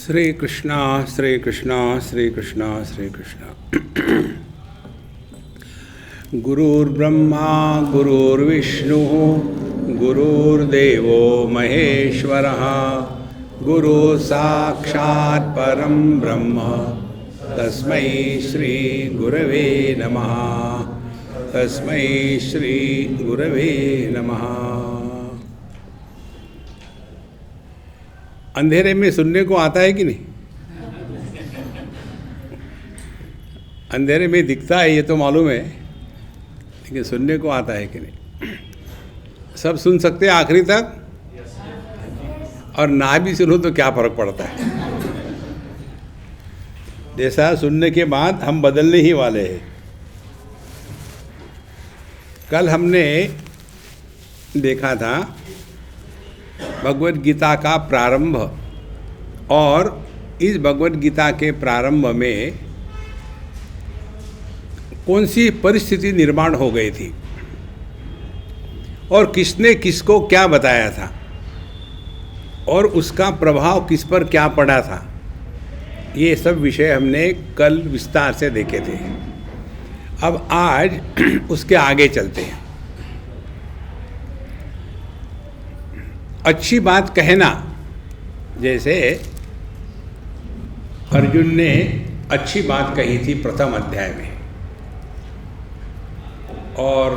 श्री कृष्णा श्री कृष्णा श्री कृष्णा श्री कृष्णा। गुरुर्ब्रह्मा गुरुर्विष्णु गुरुर्देवो महेश्वरः गुरु साक्षात् परं ब्रह्म तस्मै श्री गुरवे नमः तस्मै श्री गुरवे नमः। अंधेरे में सुनने को आता है कि नहीं? अंधेरे में दिखता है ये तो मालूम है, लेकिन सुनने को आता है कि नहीं? सब सुन सकते हैं आखिरी तक, और ना भी सुनो तो क्या फर्क पड़ता है। जैसा सुनने के बाद हम बदलने ही वाले हैं। कल हमने देखा था भगवद गीता का प्रारंभ, और इस भगवद गीता के प्रारंभ में कौन सी परिस्थिति निर्माण हो गई थी और किसने किसको क्या बताया था और उसका प्रभाव किस पर क्या पड़ा था। ये सब विषय हमने कल विस्तार से देखे थे। अब आज उसके आगे चलते हैं। अच्छी बात कहना, जैसे अर्जुन ने अच्छी बात कही थी प्रथम अध्याय में, और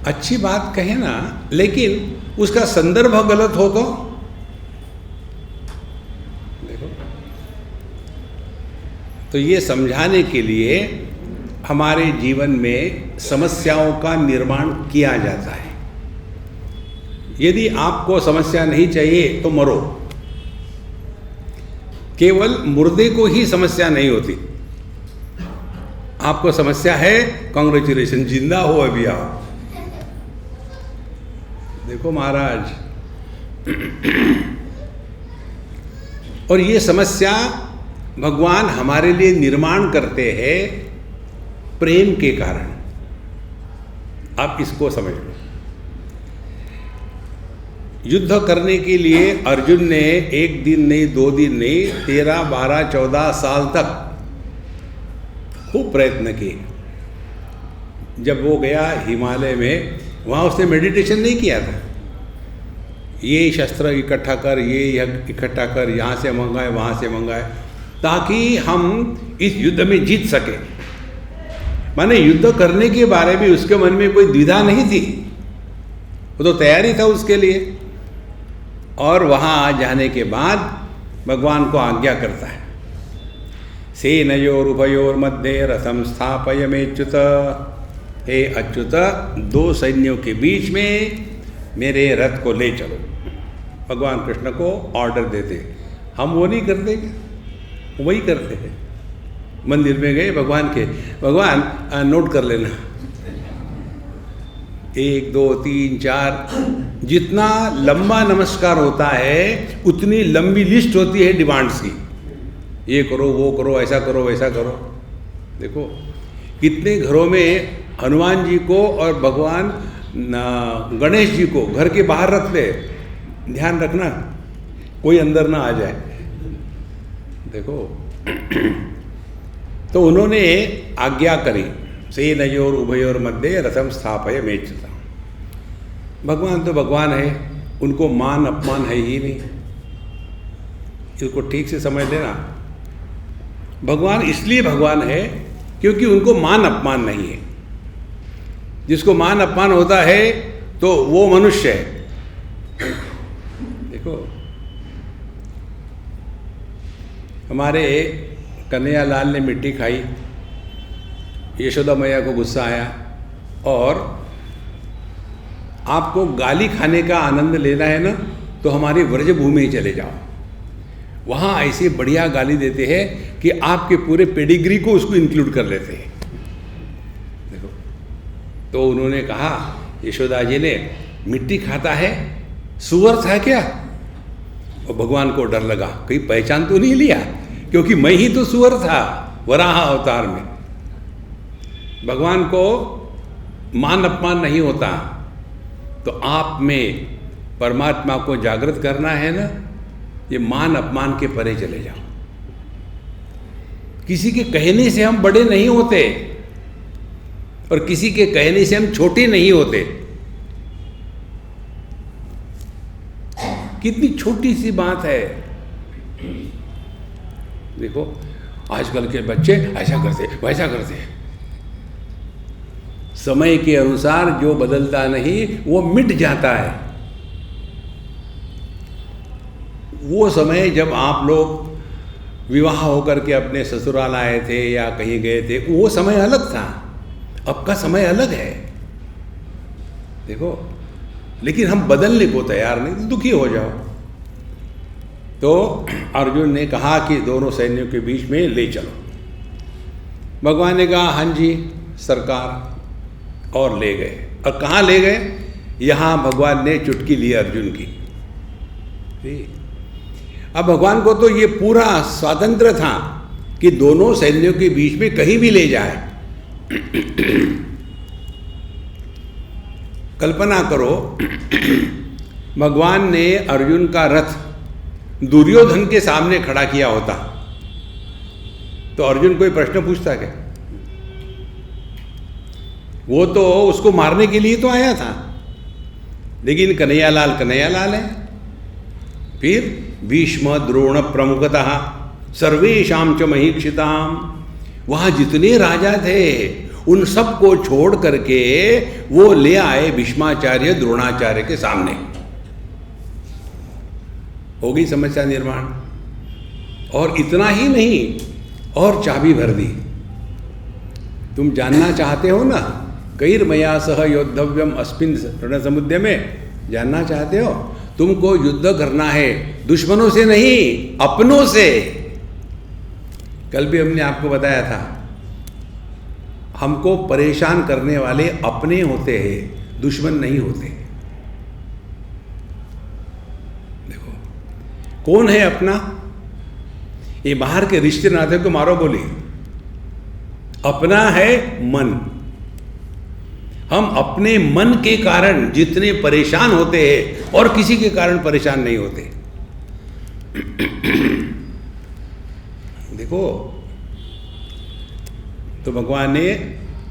अच्छी बात कहना लेकिन उसका संदर्भ गलत हो तो देखो, तो ये समझाने के लिए हमारे जीवन में समस्याओं का निर्माण किया जाता है। यदि आपको समस्या नहीं चाहिए तो मरो। केवल मुर्दे को ही समस्या नहीं होती। आपको समस्या है, कांग्रेचुलेशन, जिंदा हो अभी आप। देखो महाराज, और ये समस्या भगवान हमारे लिए निर्माण करते हैं प्रेम के कारण। आप इसको समझ लो। युद्ध करने के लिए अर्जुन ने एक दिन नहीं, 2 दिन नहीं, 13, 12, 14 साल तक खूब प्रयत्न किए। जब वो गया हिमालय में, वहाँ उसने मेडिटेशन नहीं किया था। ये शस्त्र इकट्ठा कर, ये इकट्ठा कर, यहाँ से मंगाए, वहाँ से मंगाए, ताकि हम इस युद्ध में जीत सके। माने युद्ध करने के बारे में उसके मन में कोई द्विधा नहीं थी, वो तो तैयारी था उसके लिए। और वहाँ जाने के बाद भगवान को आज्ञा करता है, सेनयोर उभयोर मध्य रथम स्थापयमेच्युत। हे अच्युत, 2 सैन्यों के बीच में मेरे रथ को ले चलो। भगवान कृष्ण को ऑर्डर देते। हम वो नहीं करते क्या? वही करते हैं। मंदिर में गए भगवान के, भगवान नोट कर लेना, 1, 2, 3, 4, जितना लंबा नमस्कार होता है उतनी लंबी लिस्ट होती है डिमांड्स की। ये करो, वो करो, ऐसा करो, वैसा करो। देखो कितने घरों में हनुमान जी को और भगवान गणेश जी को घर के बाहर रखते। ध्यान रखना कोई अंदर ना आ जाए। देखो तो उन्होंने आज्ञा करी, सेनयोर उभयोर मध्य रथम स्थापयमेच्युत। भगवान तो भगवान है, उनको मान अपमान है ही नहीं। इसको ठीक से समझ लेना। भगवान इसलिए भगवान है क्योंकि उनको मान अपमान नहीं है। जिसको मान अपमान होता है तो वो मनुष्य है। देखो, हमारे कन्हैयालाल ने मिट्टी खाई, यशोदा मैया को गुस्सा आया, और आपको गाली खाने का आनंद लेना है ना तो हमारी व्रजभूमि चले जाओ, वहाँ ऐसी बढ़िया गाली देते हैं कि आपके पूरे पेडिग्री को उसको इंक्लूड कर लेते हैं। देखो, तो उन्होंने कहा, यशोदा जी ने, मिट्टी खाता है, सुअर था क्या? और भगवान को डर लगा, कहीं पहचान तो नहीं लिया, क्योंकि मैं ही तो सुअर था वराह अवतार में। भगवान को मान अपमान नहीं होता, तो आप में परमात्मा को जागृत करना है ना, ये मान अपमान के परे चले जाओ। किसी के कहने से हम बड़े नहीं होते और किसी के कहने से हम छोटे नहीं होते। कितनी छोटी सी बात है। देखो, आजकल के बच्चे ऐसा करते वैसा करते, समय के अनुसार जो बदलता नहीं वो मिट जाता है। वो समय जब आप लोग विवाह होकर के अपने ससुराल आए थे या कहीं गए थे, वो समय अलग था, अब का समय अलग है। देखो, लेकिन हम बदलने को तैयार नहीं, तो दुखी हो जाओ। तो अर्जुन ने कहा कि दोनों सैन्यों के बीच में ले चलो। भगवान ने कहा, हाँ जी सरकार, और ले गए। और कहाँ ले गए? यहाँ भगवान ने चुटकी ली अर्जुन की। अब भगवान को तो ये पूरा स्वातंत्र्य था कि दोनों सैन्यों के बीच में कहीं भी ले जाए। कल्पना करो, भगवान ने अर्जुन का रथ दुर्योधन के सामने खड़ा किया होता तो अर्जुन कोई प्रश्न पूछता क्या? वो तो उसको मारने के लिए तो आया था, लेकिन कन्हैयालाल कन्हैयालाल है। फिर भीष्म द्रोण प्रमुखतः सर्वेशाम च महीक्षिताम, वहाँ जितने राजा थे उन सबको छोड़ करके वो ले आए भीष्माचार्य द्रोणाचार्य के सामने। हो गई समस्या निर्माण। और इतना ही नहीं, और चाबी भर दी। तुम जानना चाहते हो ना, कैर्मया सह योद्धव्यम अस्मिन् रणसमुद्र में, जानना चाहते हो? तुमको युद्ध करना है दुश्मनों से नहीं, अपनों से। कल भी हमने आपको बताया था, हमको परेशान करने वाले अपने होते हैं, दुश्मन नहीं होते। देखो, कौन है अपना? ये बाहर के रिश्ते नाते को मारो बोली। अपना है मन। हम अपने मन के कारण जितने परेशान होते हैं और किसी के कारण परेशान नहीं होते। देखो, तो भगवान ने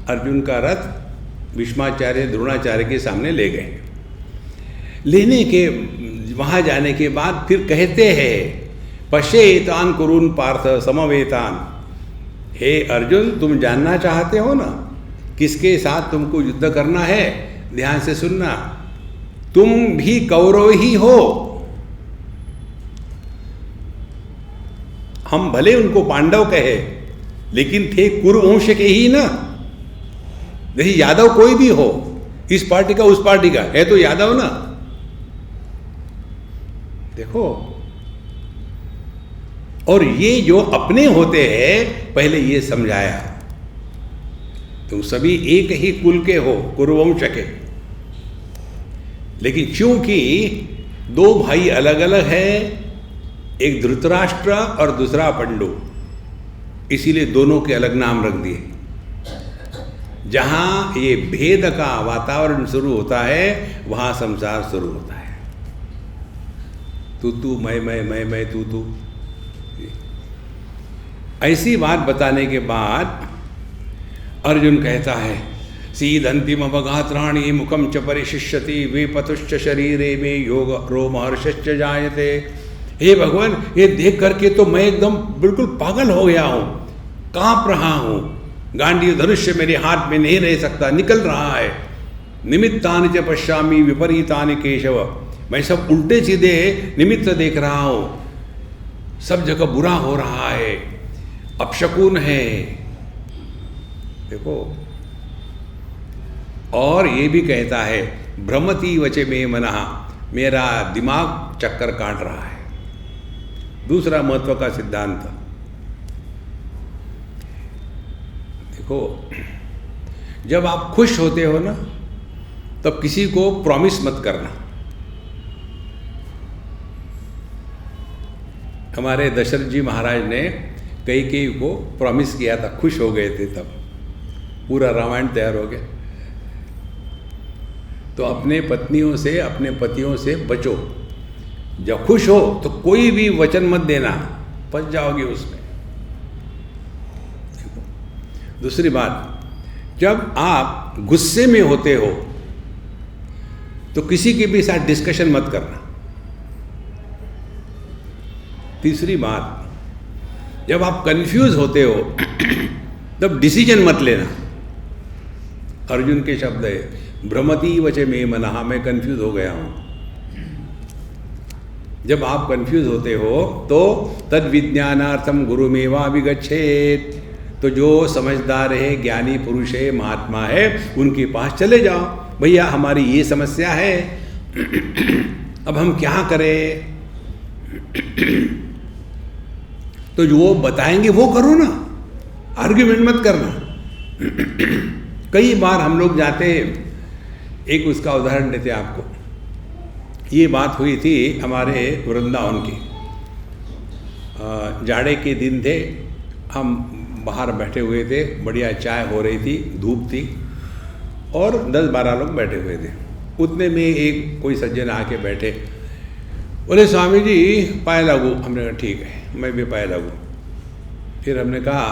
अर्जुन का रथ भीष्माचार्य द्रोणाचार्य के सामने ले गए। लेने के वहाँ जाने के बाद फिर कहते हैं, पश्येतान कुरुन पार्थ समवेतान। हे अर्जुन, तुम जानना चाहते हो ना किसके साथ तुमको युद्ध करना है? ध्यान से सुनना, तुम भी कौरव ही हो। हम भले उनको पांडव कहे, लेकिन थे कुरुवंश के ही ना। देखिए, यादव कोई भी हो, इस पार्टी का उस पार्टी का है, तो यादव ना। देखो, और ये जो अपने होते हैं, पहले ये समझाया, तुम सभी एक ही कुल के हो, कुरुवंश के। लेकिन चूंकि दो भाई अलग अलग हैं, एक धृतराष्ट्र और दूसरा पंडु, इसीलिए दोनों के अलग नाम रख दिए। जहां ये भेद का वातावरण शुरू होता है, वहां संसार शुरू होता है। तू मैं तू। ऐसी बात बताने के बाद अर्जुन कहता है, सीदंतिम अवघात्राणि मुखम च परिशिष्यति विपतुश्च शरीरे में योग रोमहर्षश्च जायते। हे भगवान, ये देख करके तो मैं एकदम बिल्कुल पागल हो गया हूँ, कांप रहा हूँ, गांडीव धनुष्य मेरे हाथ में नहीं रह सकता, निकल रहा है। निमित्तानि च पश्यामि विपरीतानि केशव, मैं सब उल्टे सीधे निमित्त देख रहा हूँ, सब जगह बुरा हो रहा है, अपशकुन है। देखो, और ये भी कहता है भ्रमति वचे में मनः, मेरा दिमाग चक्कर काट रहा है। दूसरा महत्व का सिद्धांत, देखो, जब आप खुश होते हो ना, तब किसी को प्रॉमिस मत करना। हमारे दशरथ जी महाराज ने कैकेयी को प्रॉमिस किया था, खुश हो गए थे, तब पूरा रामायण तैयार हो गया। तो अपने पत्नियों से, अपने पतियों से बचो। जब खुश हो तो कोई भी वचन मत देना, फंस जाओगे उसमें। दूसरी बात, जब आप गुस्से में होते हो तो किसी के भी साथ डिस्कशन मत करना। तीसरी बात, जब आप कंफ्यूज होते हो तब डिसीजन मत लेना। अर्जुन के शब्द है, भ्रमति वचे में मनः, मैं कंफ्यूज हो गया हूं। जब आप कंफ्यूज होते हो तो तद विज्ञानार्थम गुरुमेवाभिगच्छेत्, तो जो समझदार है, ज्ञानी पुरुष है, महात्मा है, उनके पास चले जाओ। भैया हमारी ये समस्या है, अब हम क्या करें? तो जो वो बताएंगे वो करो ना, आर्ग्यूमेंट मत करना। कई बार हम लोग जाते, एक उसका उदाहरण देते आपको। ये बात हुई थी हमारे वृंदावन की, जाड़े के दिन थे, हम बाहर बैठे हुए थे, बढ़िया चाय हो रही थी, धूप थी, और 10-12 लोग बैठे हुए थे। उतने में एक कोई सज्जन आके बैठे, बोले स्वामी जी पाए लागू। हमने कहा ठीक है, मैं भी पाए लागू। फिर हमने कहा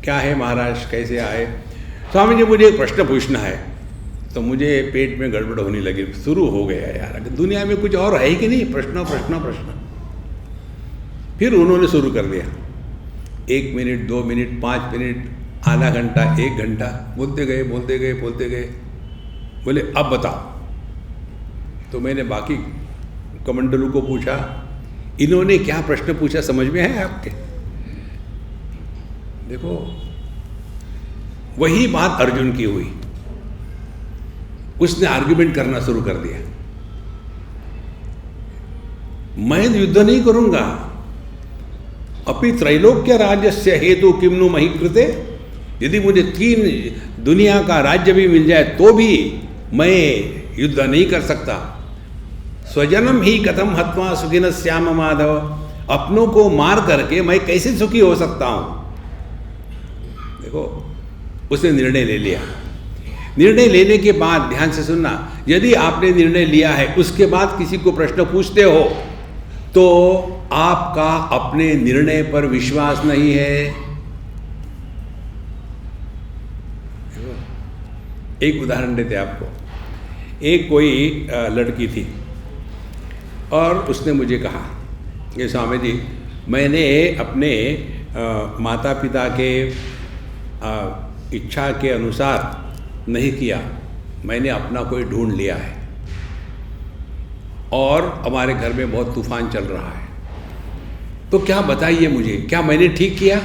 क्या है महाराज, कैसे आए? स्वामी जी मुझे एक प्रश्न पूछना है। तो मुझे पेट में गड़बड़ होने लगी, शुरू हो गया यार, दुनिया में कुछ और है ही कि नहीं, प्रश्न प्रश्न प्रश्न। फिर उन्होंने शुरू कर दिया, 1 मिनट, 2 मिनट, 5 मिनट, आधा घंटा, 1 घंटा, बोलते गए बोलते गए बोलते गए। बोले अब बताओ। तो मैंने बाकी कमंडलों को पूछा, इन्होंने क्या प्रश्न पूछा समझ में है आपके? देखो, वही बात अर्जुन की हुई। उसने आर्ग्यूमेंट करना शुरू कर दिया, मैं युद्ध नहीं करूंगा, अपि त्रैलोक्य राज्यस्य हेतु किम्नु मही कृते, यदि मुझे 3 दुनिया का राज्य भी मिल जाए तो भी मैं युद्ध नहीं कर सकता। स्वजनम ही कथम हत्वा सुखिन श्याम माधव, अपनों को मार करके मैं कैसे सुखी हो सकता हूं? देखो, उसने निर्णय ले लिया। निर्णय लेने के बाद ध्यान से सुनना, यदि आपने निर्णय लिया है, उसके बाद किसी को प्रश्न पूछते हो तो आपका अपने निर्णय पर विश्वास नहीं है। एक उदाहरण देते आपको। एक कोई लड़की थी और उसने मुझे कहा कि स्वामी जी मैंने अपने माता पिता के इच्छा के अनुसार नहीं किया, मैंने अपना कोई ढूंढ लिया है और हमारे घर में बहुत तूफान चल रहा है, तो क्या बताइए मुझे, क्या मैंने ठीक किया?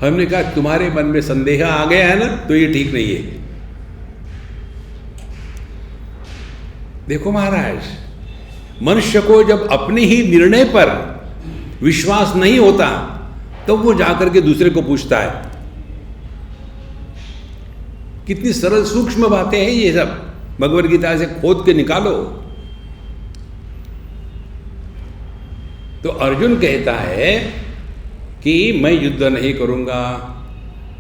हमने कहा तुम्हारे मन में संदेह आ गया है ना, तो ये ठीक नहीं है। देखो महाराज, मनुष्य को जब अपने ही निर्णय पर विश्वास नहीं होता तो वो जाकर के दूसरे को पूछता है। कितनी सरल सूक्ष्म बातें हैं ये सब, भगवद गीता से खोद के निकालो। तो अर्जुन कहता है कि मैं युद्ध नहीं करूंगा।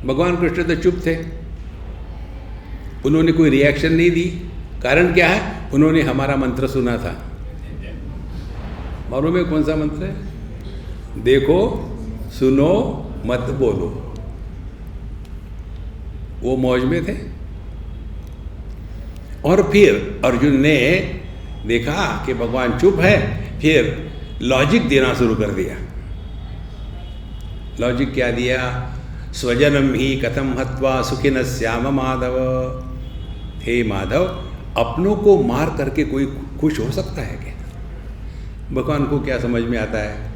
भगवान कृष्ण तो चुप थे, उन्होंने कोई रिएक्शन नहीं दी। कारण क्या है? उन्होंने हमारा मंत्र सुना था। मालूम है कौन सा मंत्र है? देखो, सुनो, मत बोलो। वो मौज में थे। और फिर अर्जुन ने देखा कि भगवान चुप है, फिर लॉजिक देना शुरू कर दिया। लॉजिक क्या दिया? स्वजनम ही कथम हत्वा सुखिन श्याम माधव। हे माधव, अपनों को मार करके कोई खुश हो सकता है क्या? भगवान को क्या समझ में आता है?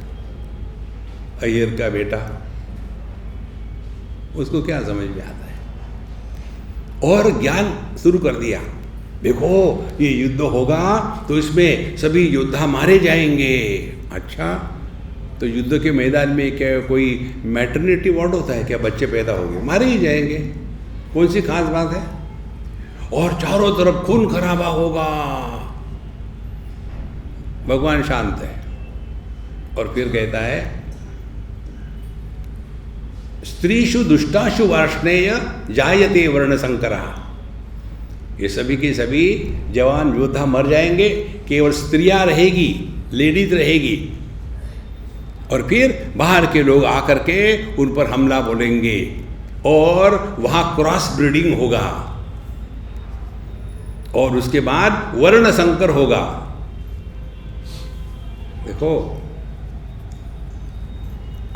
अय्यर का बेटा, उसको क्या समझ में आता है? और ज्ञान शुरू कर दिया। देखो, ये युद्ध होगा तो इसमें सभी योद्धा मारे जाएंगे। अच्छा, तो युद्ध के मैदान में क्या कोई मैटरनिटी वार्ड होता है क्या? बच्चे पैदा हो गए, मारे ही जाएंगे, कौन सी खास बात है? और चारों तरफ खून खराबा होगा। भगवान शांत है और फिर कहता है, स्त्रीषु दुष्टाशु वार्ष्णेय जायते वर्ण संकरा। ये सभी के सभी जवान योद्धा मर जाएंगे, केवल स्त्रियां रहेगी, लेडीज रहेगी। और फिर बाहर के लोग आकर के उन पर हमला बोलेंगे और वहां क्रॉस ब्रीडिंग होगा और उसके बाद वर्ण संकर होगा। देखो,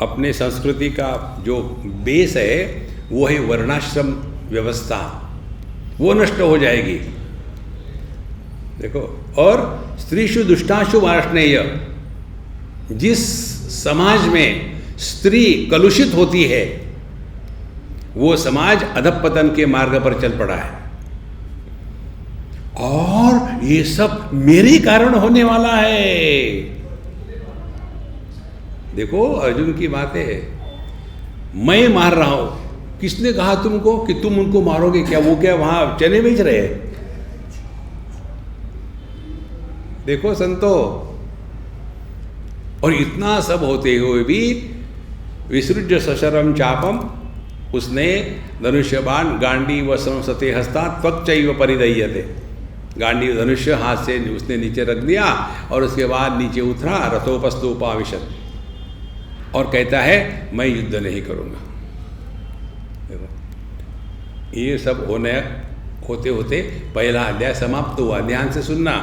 अपने संस्कृति का जो बेस है वो है वर्णाश्रम व्यवस्था, वो नष्ट हो जाएगी। देखो, और स्त्रीषु दुष्टाशु वार्ष्णेय, जिस समाज में स्त्री कलुषित होती है वो समाज अधपतन के मार्ग पर चल पड़ा है। और ये सब मेरे कारण होने वाला है। देखो, अर्जुन की बातें है, मैं मार रहा हूं। किसने कहा तुमको कि तुम उनको मारोगे? क्या वो क्या वहां चने बेच रहे हैं? देखो संतो, और इतना सब होते हुए भी विसृज्य सशरम चापम, उसने धनुष्य बाण गांडी व संसते हस्ता त्वक्चैव परिदह्यते। गांडी धनुष्य हाथ से उसने नीचे रख दिया और उसके बाद नीचे उतरा, रथोपस्तोपाविशत, और कहता है मैं युद्ध नहीं करूंगा। देखो, ये सब होते होते पहला अध्याय समाप्त हुआ। ध्यान से सुनना,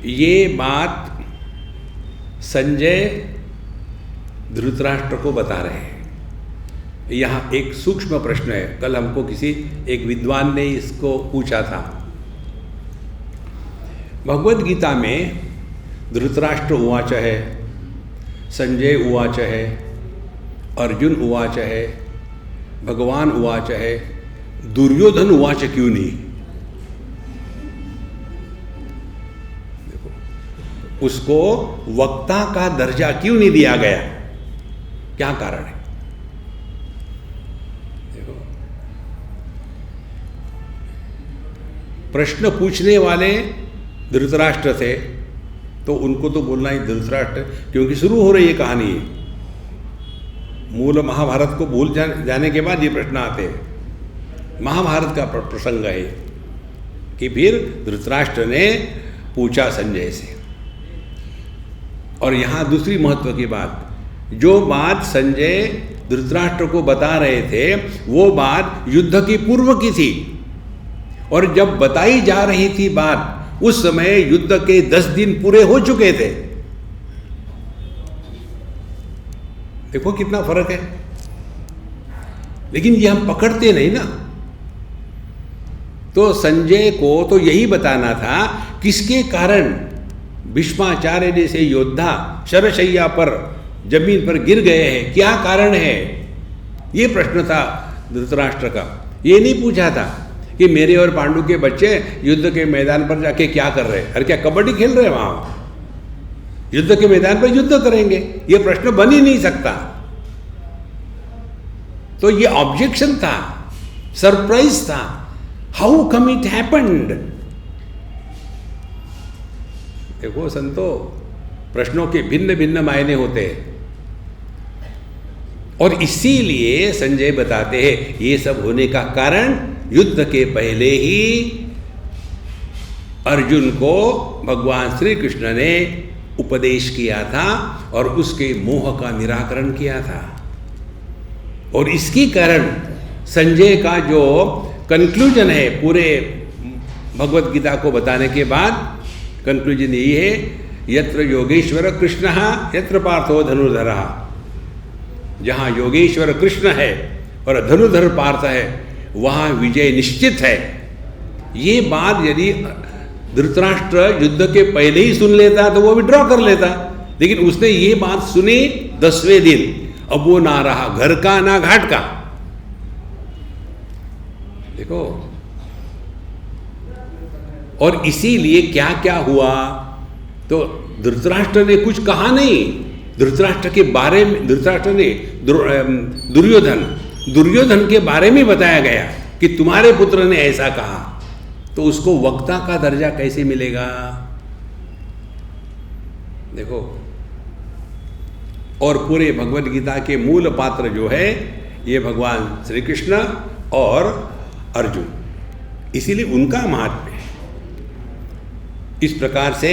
ये बात संजय धृतराष्ट्र को बता रहे हैं। यहाँ एक सूक्ष्म प्रश्न है, कल हमको किसी एक विद्वान ने इसको पूछा था। भगवद गीता में धृतराष्ट्र उवाच है, संजय उवाच है, अर्जुन उवाच है, भगवान उवाच है, दुर्योधन उवाच क्यों नहीं? देखो, उसको वक्ता का दर्जा क्यों नहीं दिया गया? क्या कारण है? देखो, प्रश्न पूछने वाले धृतराष्ट्र थे तो उनको तो बोलना ही धृतराष्ट्र, क्योंकि शुरू हो रही है कहानी। मूल महाभारत को भूल जाने के बाद ये प्रश्न आते हैं। महाभारत का प्रसंग है कि फिर धृतराष्ट्र ने पूछा संजय से। और यहाँ दूसरी महत्व की बात, जो बात संजय धृतराष्ट्र को बता रहे थे वो बात युद्ध की पूर्व की थी, और जब बताई जा रही थी बात उस समय युद्ध के 10 दिन पूरे हो चुके थे। देखो कितना फर्क है। लेकिन ये हम पकड़ते नहीं ना। तो संजय को तो यही बताना था किसके कारण भीष्माचार्य जैसे योद्धा शरशैया पर जमीन पर गिर गए हैं, क्या कारण है? ये प्रश्न था धृतराष्ट्र का। ये नहीं पूछा था कि मेरे और पांडु के बच्चे युद्ध के मैदान पर जाके क्या कर रहे हैं। अरे क्या कबड्डी खेल रहे हैं वहां? युद्ध के मैदान पर युद्ध करेंगे, ये प्रश्न बन ही नहीं सकता। तो ये ऑब्जेक्शन था, सरप्राइज था। How come it happened? देखो संतो, प्रश्नों के भिन्न भिन्न मायने होते हैं, और इसीलिए संजय बताते हैं ये सब होने का कारण युद्ध के पहले ही अर्जुन को भगवान श्री कृष्ण ने उपदेश किया था और उसके मोह का निराकरण किया था। और इसके कारण संजय का जो कंक्लूजन है पूरे भगवत गीता को बताने के बाद, कंक्लूजन यही है, यत्र योगेश्वर कृष्ण यत्र पार्थो धनुर्धरः। जहाँ योगेश्वर कृष्ण है और धनुधर पार्थ है, वहाँ विजय निश्चित है। ये बात यदि धृतराष्ट्र युद्ध के पहले ही सुन लेता तो वो विड्रॉ कर लेता, लेकिन उसने ये बात सुनी 10वें दिन, अब वो ना रहा घर का ना घाट का। देखो, और इसीलिए क्या क्या हुआ, तो धृतराष्ट्र ने कुछ कहा नहीं। धृतराष्ट्र के बारे में, धृतराष्ट्र ने दुर्योधन के बारे में बताया गया कि तुम्हारे पुत्र ने ऐसा कहा, तो उसको वक्ता का दर्जा कैसे मिलेगा? देखो, और पूरे भगवद गीता के मूल पात्र जो है ये भगवान श्री कृष्ण और अर्जुन, इसीलिए उनका महात्म्य है। इस प्रकार से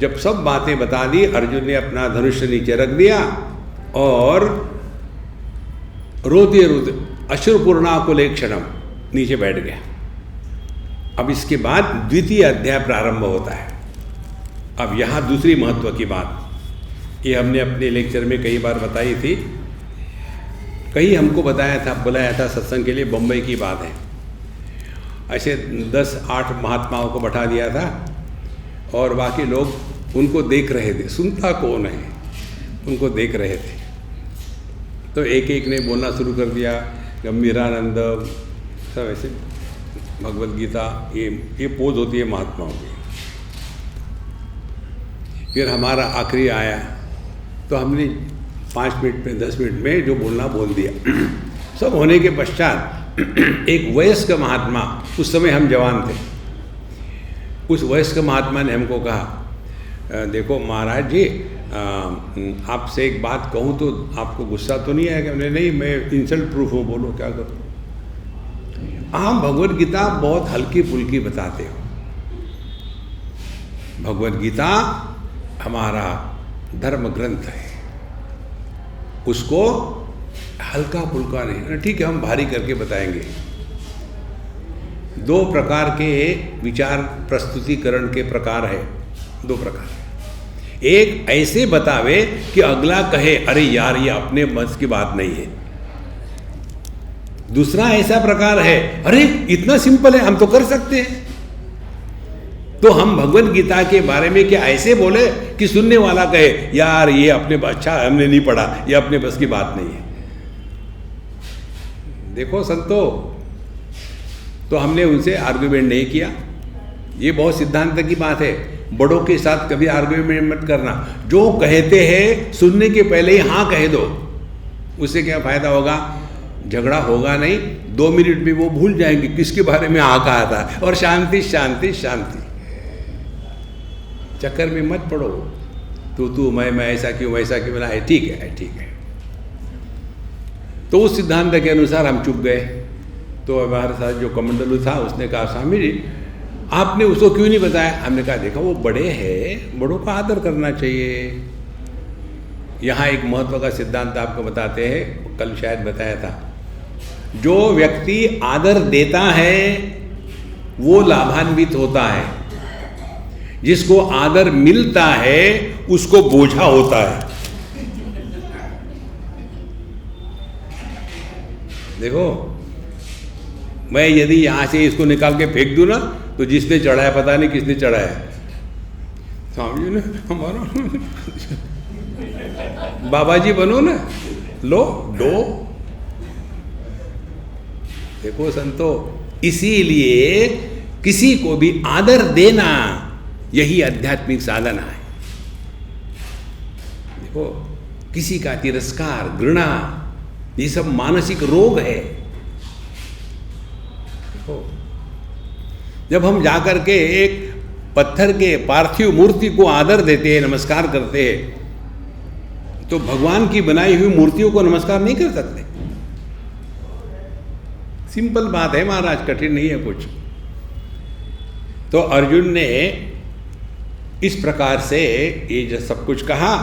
जब सब बातें बता दी, अर्जुन ने अपना धनुष्य नीचे रख दिया और रोते रोते अश्रुपूर्णा को ले क्षणम नीचे बैठ गया। अब इसके बाद द्वितीय अध्याय प्रारंभ होता है। अब यहाँ दूसरी महत्व की बात, ये हमने अपने लेक्चर में कई बार बताई थी, कहीं हमको बताया था, बुलाया था सत्संग के लिए, बम्बई की बात है। ऐसे 10-8 महात्माओं को बैठा दिया था और बाकी लोग उनको देख रहे थे, सुनता कौन है, उनको देख रहे थे। तो एक एक ने बोलना शुरू कर दिया, गंभीरानंद, सब ऐसे भगवद गीता, ये पोज होती है महात्माओं की। फिर हमारा आखिरी आया तो हमने 5 मिनट में 10 मिनट में जो बोलना बोल दिया। सब होने के पश्चात एक वयस्क महात्मा, उस समय हम जवान थे, उस वयस्क महात्मा ने हमको कहा, देखो महाराज जी, आपसे एक बात कहूँ तो आपको गुस्सा तो नहीं आएगा? हमने नहीं, मैं इंसल्ट प्रूफ हूँ, बोलो क्या करूँ। आप भगवद गीता बहुत हल्की फुल्की बताते हो। भगवद गीता हमारा धर्म ग्रंथ है, उसको हल्का फुल्का नहीं, ठीक है हम भारी करके बताएंगे। 2 प्रकार के विचार प्रस्तुतिकरण के प्रकार है, 2 प्रकार। एक ऐसे बतावे कि अगला कहे अरे यार ये अपने बस की बात नहीं है। दूसरा ऐसा प्रकार है, अरे इतना सिंपल है, हम तो कर सकते हैं। तो हम भगवद गीता के बारे में क्या ऐसे बोले कि सुनने वाला कहे यार ये अपने, अच्छा हमने नहीं पढ़ा, ये अपने बस की बात नहीं है। देखो संतो, तो हमने उनसे आर्गुमेंट नहीं किया। ये बहुत सिद्धांत की बात है, बड़ों के साथ कभी आर्गुमेंट मत करना। जो कहते हैं सुनने के पहले ही हाँ कह दो, उससे क्या फायदा होगा? झगड़ा होगा नहीं, 2 मिनट में वो भूल जाएंगे किसके बारे में हाँ कहा था, और शांति शांति शांति। चक्कर में मत पड़ो, तू मैं ऐसा क्यों वैसा क्यों मिला है, ठीक है ठीक है। तो उस सिद्धांत के अनुसार हम चुप गए। तो हमारे साथ जो कमंडलू था उसने कहा, स्वामी जी आपने उसको क्यों नहीं बताया? हमने कहा देखा वो बड़े हैं, बड़ों का आदर करना चाहिए। यहाँ एक महत्व का सिद्धांत आपको बताते हैं, कल शायद बताया था। जो व्यक्ति आदर देता है वो लाभान्वित होता है, जिसको आदर मिलता है उसको बोझा होता है। देखो, मैं यदि यहाँ से इसको निकाल के फेंक दूं ना, तो जिसने चढ़ाया पता नहीं किसने चढ़ाया, स्वामी जी ने हमारा बाबा जी बनो ना, लो दो। देखो संतो, इसीलिए किसी को भी आदर देना यही आध्यात्मिक साधना है। देखो, किसी का तिरस्कार, घृणा, ये सब मानसिक रोग है। देखो, जब हम जाकर के एक पत्थर के पार्थिव मूर्ति को आदर देते हैं, नमस्कार करते हैं, तो भगवान की बनाई हुई मूर्तियों को नमस्कार नहीं कर सकते। सिंपल बात है महाराज, कठिन नहीं है कुछ। तो अर्जुन ने इस प्रकार से ये जो सब कुछ कहा,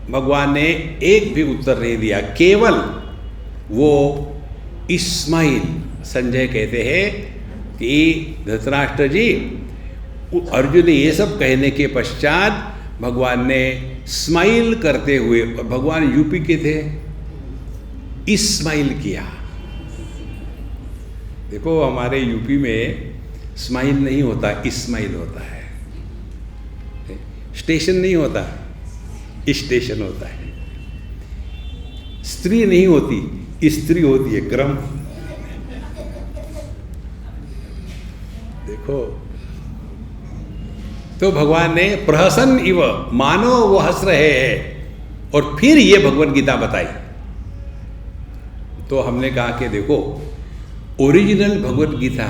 भगवान ने एक भी उत्तर नहीं दिया, केवल वो इस्माइल, संजय कहते हैं कि धृतराष्ट्र जी, अर्जुन ने ये सब कहने के पश्चात भगवान ने स्माइल करते हुए, भगवान यूपी के थे, इस्माइल किया। देखो हमारे यूपी में स्माइल नहीं होता, इस्माइल होता है। स्टेशन नहीं होता, स्टेशन होता है। स्त्री नहीं होती, स्त्री होती है, क्रम। देखो, तो भगवान ने प्रहसन इव, मानो वो हंस रहे हैं, और फिर ये भगवत गीता बताई। तो हमने कहा कि देखो, ओरिजिनल भगवत गीता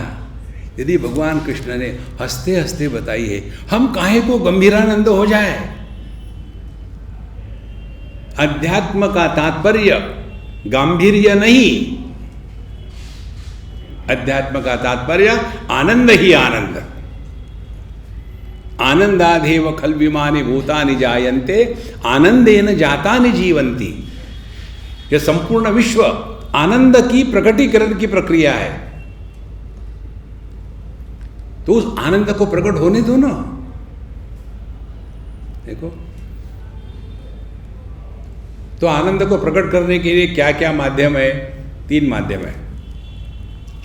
यदि भगवान कृष्ण ने हंसते हंसते बताई है, हम काहे को गंभीरानंद हो जाए। अध्यात्म का तात्पर्य गांभीर्य नहीं, अध्यात्म का तात्पर्य आनंद ही आनंद। आनंदाधेव खल विमानि भूतानि जायन्ते आनंदेन जातानि जीवन्ति। यह संपूर्ण विश्व आनंद की प्रकटीकरण की प्रक्रिया है, तो उस आनंद को प्रकट होने दो ना। देखो, तो आनंद को प्रकट करने के लिए क्या क्या माध्यम है? 3 माध्यम है,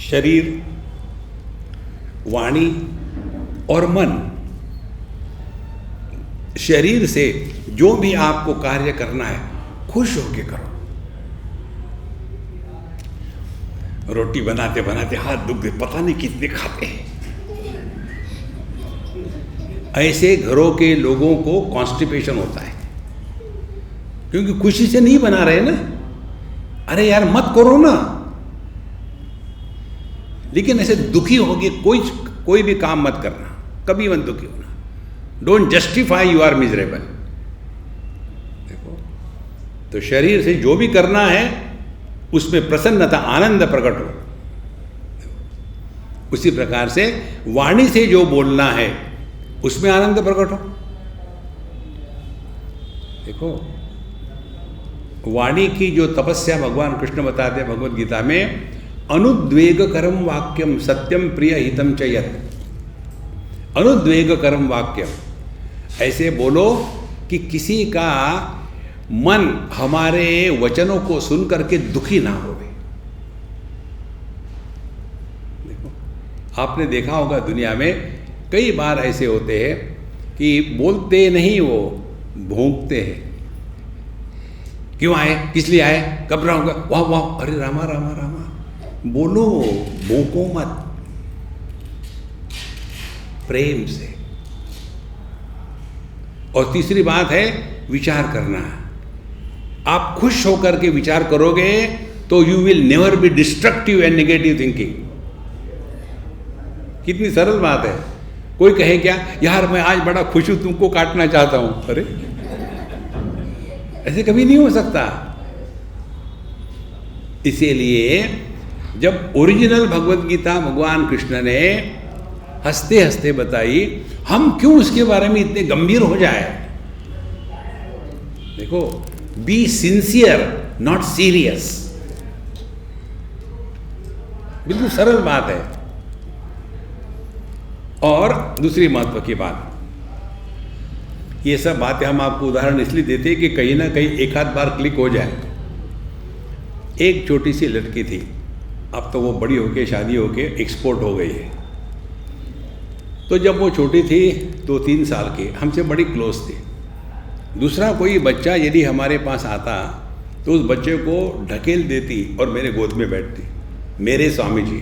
शरीर, वाणी और मन। शरीर से जो भी आपको कार्य करना है, खुश होके करो। रोटी बनाते बनाते हाथ दुख गए, पता नहीं कितने खाते हैं। ऐसे घरों के लोगों को कॉन्स्टिपेशन होता है, क्योंकि खुशी से नहीं बना रहे ना। अरे यार मत करो ना, लेकिन ऐसे दुखी होगे कोई भी काम मत करना, कभी मत दुखी होना। Don't justify you are miserable. देखो, तो शरीर से जो भी करना है उसमें प्रसन्नता, आनंद प्रकट हो। उसी प्रकार से वाणी से जो बोलना है उसमें आनंद प्रकट हो। देखो, वाणी की जो तपस्या भगवान कृष्ण बताते हैं भगवद गीता में, अनुद्वेगकरम वाक्यम सत्यम प्रिय हितम च यत्। अनुद्वेगकरम वाक्यम, ऐसे बोलो कि किसी का मन हमारे वचनों को सुन करके दुखी ना हो। देखो, आपने देखा होगा दुनिया में कई बार ऐसे होते हैं कि बोलते नहीं, वो भौंकते हैं। क्यों आए, किस लिए आए, कब रहूंगा, वाह वाह, अरे रामा रामा रामा। बोलो, भौंको मत, प्रेम से। और तीसरी बात है विचार करना। आप खुश होकर के विचार करोगे तो you will never be destructive and negative thinking. कितनी सरल बात है। कोई कहे क्या, यार मैं आज बड़ा खुश हूं, तुमको काटना चाहता हूं। अरे ऐसे कभी नहीं हो सकता। इसीलिए जब ओरिजिनल भगवत गीता भगवान कृष्ण ने हंसते हंसते बताई, हम क्यों उसके बारे में इतने गंभीर हो जाए। देखो, बी सिंसियर नॉट सीरियस, बिल्कुल सरल बात है। और दूसरी महत्व की बात, ये सब बातें हम आपको उदाहरण इसलिए देते हैं कि कहीं ना कहीं एक आध बार क्लिक हो जाए। एक छोटी सी लड़की थी, अब तो वो बड़ी होके शादी होके एक्सपोर्ट हो गई है। तो जब वो छोटी थी 2-3 साल की, हमसे बड़ी क्लोज थी। दूसरा कोई बच्चा यदि हमारे पास आता तो उस बच्चे को ढकेल देती और मेरे गोद में बैठती, मेरे स्वामी जी।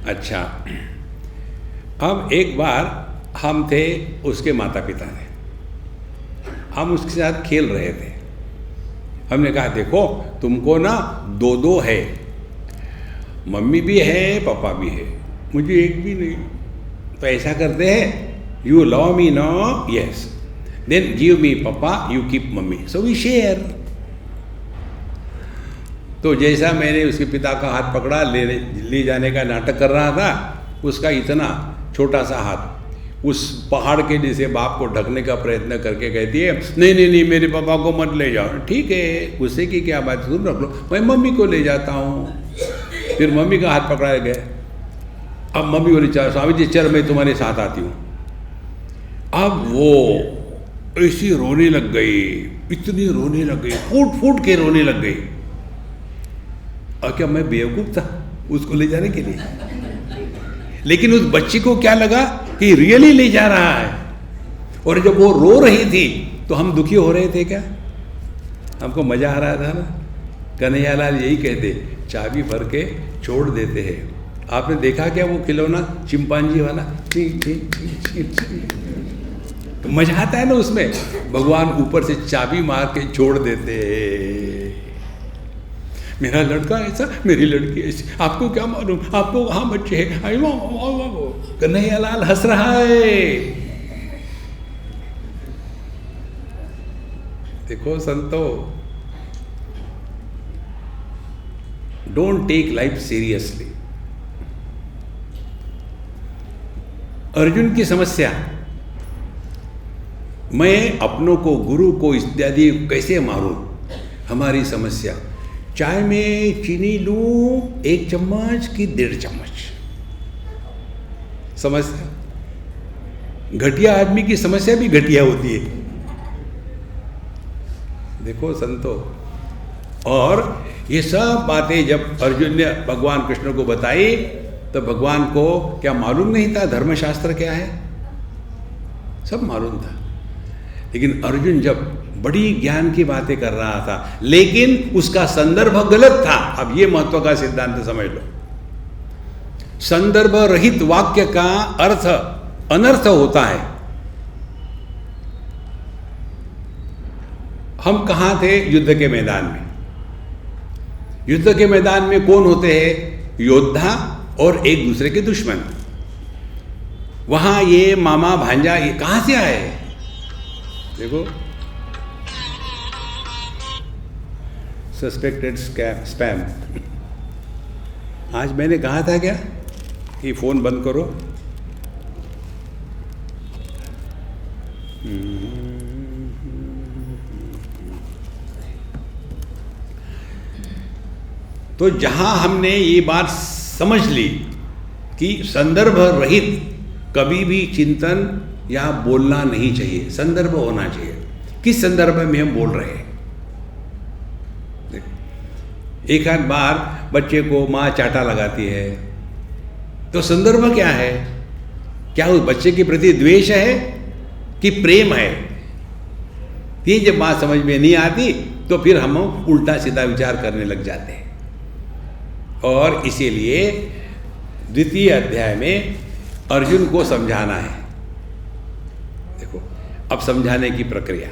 अच्छा, अब एक बार हम थे, उसके माता पिता थे, हम उसके साथ खेल रहे थे। हमने कहा देखो तुमको ना 2 है, मम्मी भी है पापा भी है, मुझे एक भी नहीं। तो ऐसा करते हैं, you love me no, yes, then give me papa, you keep mummy, so we share. तो जैसा मैंने उसके पिता का हाथ पकड़ा, ले जाने का नाटक कर रहा था, उसका इतना छोटा सा हाथ उस पहाड़ के जैसे बाप को ढकने का प्रयत्न करके कहती है, नहीं नहीं नहीं मेरे पापा को मत ले जाओ। ठीक है, गुस्से की क्या बात, तुम रख लो, मैं मम्मी को ले जाता हूँ। फिर मम्मी का हाथ पकड़ाए गए। अब मम्मी बोली चल स्वामी जी चल मैं तुम्हारे साथ आती हूँ। अब वो ऐसी रोने लग गई, इतनी रोने लग गई, फूट फूट के रोने लग गई। और क्या मैं बेवकूफ़ था उसको ले जाने के लिए? लेकिन उस बच्ची को क्या लगा कि रियली ले जा रहा है, और जब वो रो रही थी तो हम दुखी हो रहे थे क्या? हमको मज़ा आ रहा था ना। कन्हैयालाल यही कहते, चाबी भर के छोड़ देते हैं। आपने देखा क्या वो खिलौना चिंपांजी वाला? तो मजा आता है ना उसमें। भगवान ऊपर से चाबी मार के छोड़ देते हैं। मेरा लड़का ऐसा, मेरी लड़की ऐसी, आपको क्या मालूम, आपको कहाँ बच्चे हैं? कन्हैयालाल हंस रहा है। देखो संतो, don't take life seriously. Arjun की समस्या, मैं अपनों को, गुरु को इत्यादि कैसे मारूं? हमारी समस्या, चाय में चीनी लूं 1 चम्मच की 1.5 चम्मच? समस्या। घटिया आदमी की समस्या भी घटिया होती है। देखो संतो, और ये सब बातें जब अर्जुन ने भगवान कृष्ण को बताई तो भगवान को क्या मालूम नहीं था धर्मशास्त्र क्या है? सब मालूम था। लेकिन अर्जुन जब बड़ी ज्ञान की बातें कर रहा था, लेकिन उसका संदर्भ गलत था। अब ये महत्व का सिद्धांत समझ लो। संदर्भ रहित वाक्य का अर्थ अनर्थ होता है। हम कहाँ थे? युद्ध के मैदान में। युद्ध के मैदान में कौन होते हैं? योद्धा और एक दूसरे के दुश्मन। वहां ये मामा भांजा ये कहां से आए? देखो, सस्पेक्टेड स्पैम। आज मैंने कहा था क्या कि फोन बंद करो? तो जहां हमने ये बात समझ ली कि संदर्भ रहित कभी भी चिंतन या बोलना नहीं चाहिए, संदर्भ होना चाहिए। किस संदर्भ में हम बोल रहे हैं? एक आध बार बच्चे को माँ चाटा लगाती है तो संदर्भ क्या है? क्या उस बच्चे के प्रति द्वेष है कि प्रेम है? ये जब बात समझ में नहीं आती तो फिर हम उल्टा सीधा विचार करने लग जाते हैं। और इसीलिए द्वितीय अध्याय में अर्जुन को समझाना है। देखो, अब समझाने की प्रक्रिया।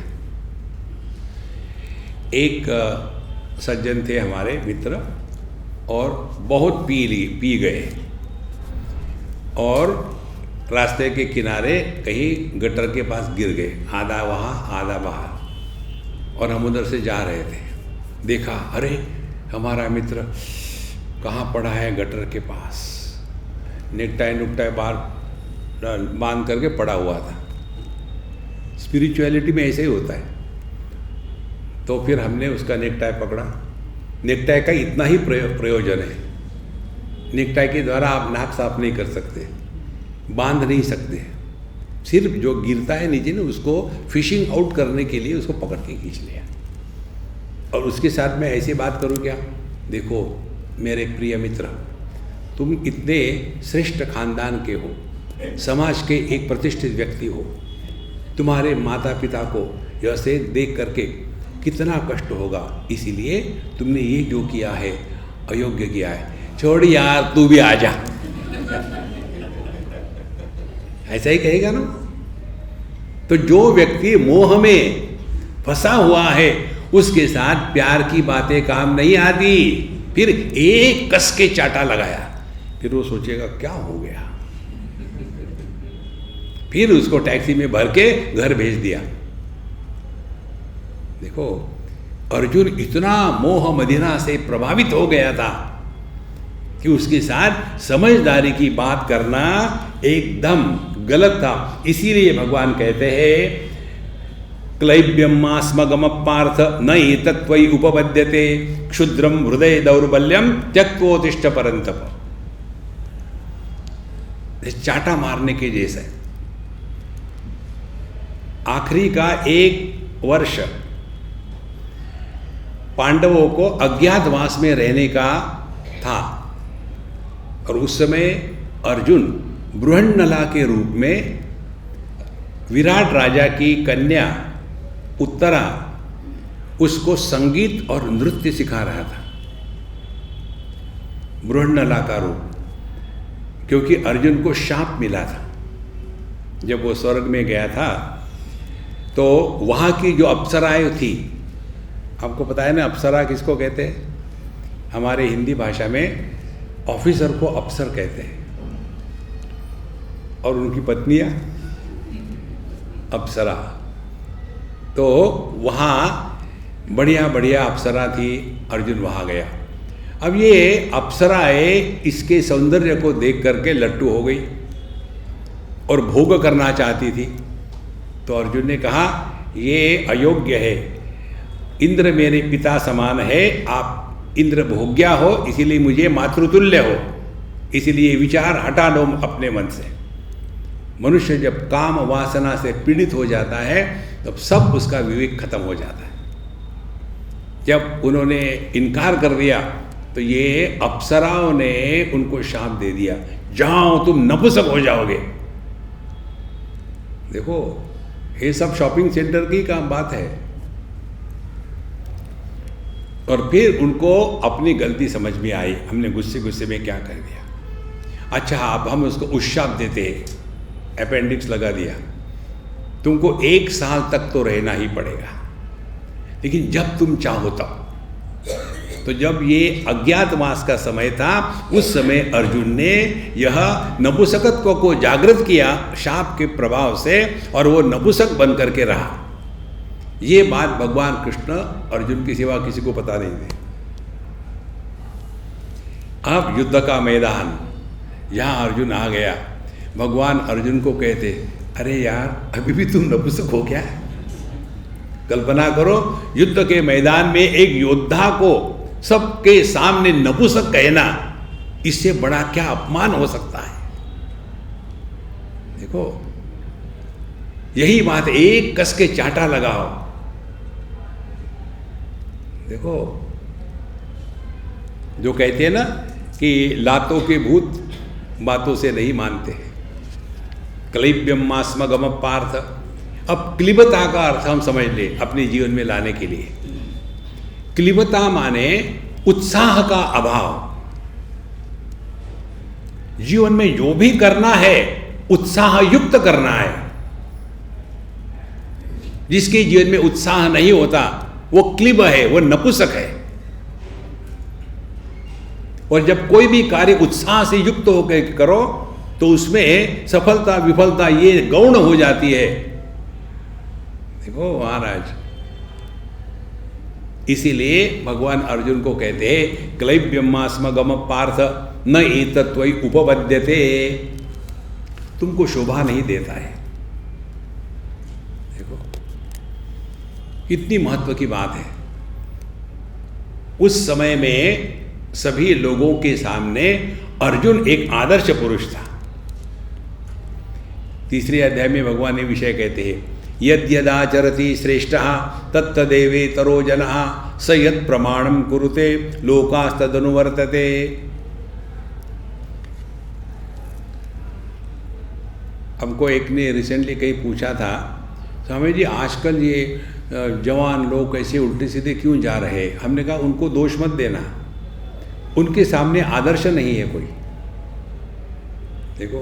एक सज्जन थे हमारे मित्र, और बहुत पी गए, और रास्ते के किनारे कहीं गटर के पास गिर गए, आधा वहाँ आधा बाहर। और हम उधर से जा रहे थे, देखा अरे हमारा मित्र कहाँ पड़ा है? गटर के पास, नेकटाई नुकटाई बांध करके पड़ा हुआ था। स्पिरिचुअलिटी में ऐसे ही होता है। तो फिर हमने उसका नेकटाई पकड़ा। नेकटाई का इतना ही प्रयोजन है। नेकटाई के द्वारा आप नाक साफ नहीं कर सकते, बांध नहीं सकते। सिर्फ जो गिरता है नीचे ने उसको फिशिंग आउट करने के लिए उसको पकड़ के खींच लिया। और उसके साथ मैं ऐसी बात करूँ क्या? देखो मेरे प्रिय मित्र, तुम इतने श्रेष्ठ खानदान के हो, समाज के एक प्रतिष्ठित व्यक्ति हो। तुम्हारे माता पिता को यह से देख करके कितना कष्ट होगा, इसीलिए तुमने ये जो किया है अयोग्य किया है। छोड़ यार, तू भी आ जा। ऐसा ही कहेगा ना। तो जो व्यक्ति मोह में फंसा हुआ है उसके साथ प्यार की बातें काम नहीं आती। फिर एक कस के चाटा लगाया, फिर वो सोचेगा क्या हो गया। फिर उसको टैक्सी में भर के घर भेज दिया। देखो, अर्जुन इतना मोह मदिरा से प्रभावित हो गया था कि उसके साथ समझदारी की बात करना एकदम गलत था। इसीलिए भगवान कहते हैं क्लैब्यम स्मगम पार्थ न एतत्त्वयि उपपद्यते क्षुद्रम हृदय दौर्बल्यम त्यक्तोतिष्ठ परंतप। चाटा मारने के जैसे। आखिरी का 1 वर्ष पांडवों को अज्ञातवास में रहने का था। और उस समय अर्जुन बृहन्नला के रूप में विराट राजा की कन्या उत्तरा उसको संगीत और नृत्य सिखा रहा था। बृहन्नला का रूप, क्योंकि अर्जुन को शाप मिला था। जब वो स्वर्ग में गया था तो वहाँ की जो अप्सराएं थी, आपको पता है ना अप्सरा किसको कहते हैं? हमारे हिंदी भाषा में ऑफिसर को अप्सर कहते हैं और उनकी पत्नियां अप्सरा। तो वहाँ बढ़िया बढ़िया अप्सरा थी, अर्जुन वहाँ गया। अब ये अप्सराएं इसके सौंदर्य को देख करके लट्टू हो गई और भोग करना चाहती थी। तो अर्जुन ने कहा ये अयोग्य है, इंद्र मेरे पिता समान है, आप इंद्र भोग्या हो, इसीलिए मुझे मातृतुल्य हो, इसीलिए विचार हटा लो अपने मन से। मनुष्य जब काम वासना से पीड़ित हो जाता है तब सब उसका विवेक खत्म हो जाता है। जब उन्होंने इनकार कर दिया तो ये अप्सराओं ने उनको शाप दे दिया, जाओ तुम नपुंसक हो जाओगे। देखो ये सब शॉपिंग सेंटर की काम बात है। और फिर उनको अपनी गलती समझ में आई, हमने गुस्से गुस्से में क्या कर दिया। अच्छा अब हम उसको उश्शाप देते हैं, अपेंडिक्स लगा दिया, तुमको 1 साल तक तो रहना ही पड़ेगा, लेकिन जब तुम चाहो तब। तो जब ये अज्ञातवास का समय था उस समय अर्जुन ने यह नपुंसकत्व को जागृत किया शाप के प्रभाव से, और वो नपुंसक बन करके रहा। ये बात भगवान कृष्ण अर्जुन की सिवा किसी को पता नहीं थी। अब युद्ध का मैदान, यहाँ अर्जुन आ गया। भगवान अर्जुन को कहते, अरे यार अभी भी तुम नपुंसक हो क्या? कल्पना करो युद्ध के मैदान में एक योद्धा को सबके सामने नपुंसक कहना, इससे बड़ा क्या अपमान हो सकता है? देखो यही बात, एक कस के चांटा लगाओ। देखो जो कहते हैं ना कि लातों के भूत बातों से नहीं मानते। क्लिब्यम मास्मगम पार्थ। अब क्लिबता का अर्थ हम समझ ले अपने जीवन में लाने के लिए। क्लिबता माने उत्साह का अभाव। जीवन में जो भी करना है उत्साह युक्त करना है। जिसके जीवन में उत्साह नहीं होता वो क्लिब है, वो नपुंसक है। और जब कोई भी कार्य उत्साह से युक्त होकर करो तो उसमें सफलता विफलता ये गौण हो जाती है। देखो महाराज, इसीलिए भगवान अर्जुन को कहते हैं क्लैब्यमास्मगम पार्थ न एतत्वयि उपपद्यते, तुमको शोभा नहीं देता है। देखो कितनी महत्व की बात है। उस समय में सभी लोगों के सामने अर्जुन एक आदर्श पुरुष था। 3 अध्याय में भगवान ने विषय कहते हैं, यद्यदाचरति श्रेष्ठः तत्तदेवेतरो जनः स यत् प्रमाणं कुरुते लोकास्तदनुवर्तते। हमको एक ने रिसेंटली कहीं पूछा था, स्वामी जी आजकल ये जवान लोग कैसे उल्टे सीधे क्यों जा रहे हैं? हमने कहा उनको दोष मत देना, उनके सामने आदर्श नहीं है कोई। देखो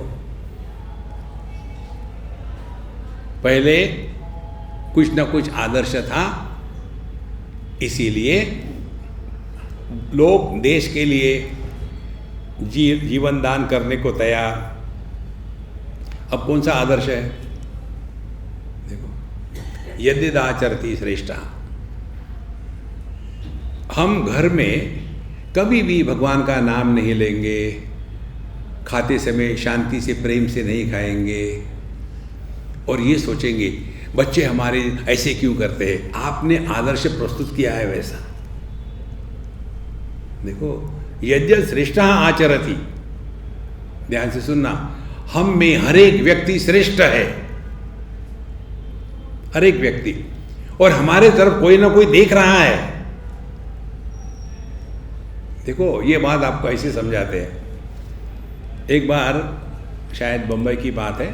पहले कुछ ना कुछ आदर्श था, इसीलिए लोग देश के लिए जीवन दान करने को तैयार। अब कौन सा आदर्श है? देखो यद्यदाचरति श्रेष्ठः। हम घर में कभी भी भगवान का नाम नहीं लेंगे, खाते समय शांति से प्रेम से नहीं खाएंगे और ये सोचेंगे बच्चे हमारे ऐसे क्यों करते हैं। आपने आदर्श प्रस्तुत किया है वैसा। देखो यद्य श्रेष्ठः आचरति, ध्यान से सुनना, हम में हर एक व्यक्ति श्रेष्ठ है, हर एक व्यक्ति, और हमारे तरफ कोई ना कोई देख रहा है। देखो ये बात आपको ऐसे समझाते हैं। एक बार शायद बम्बई की बात है,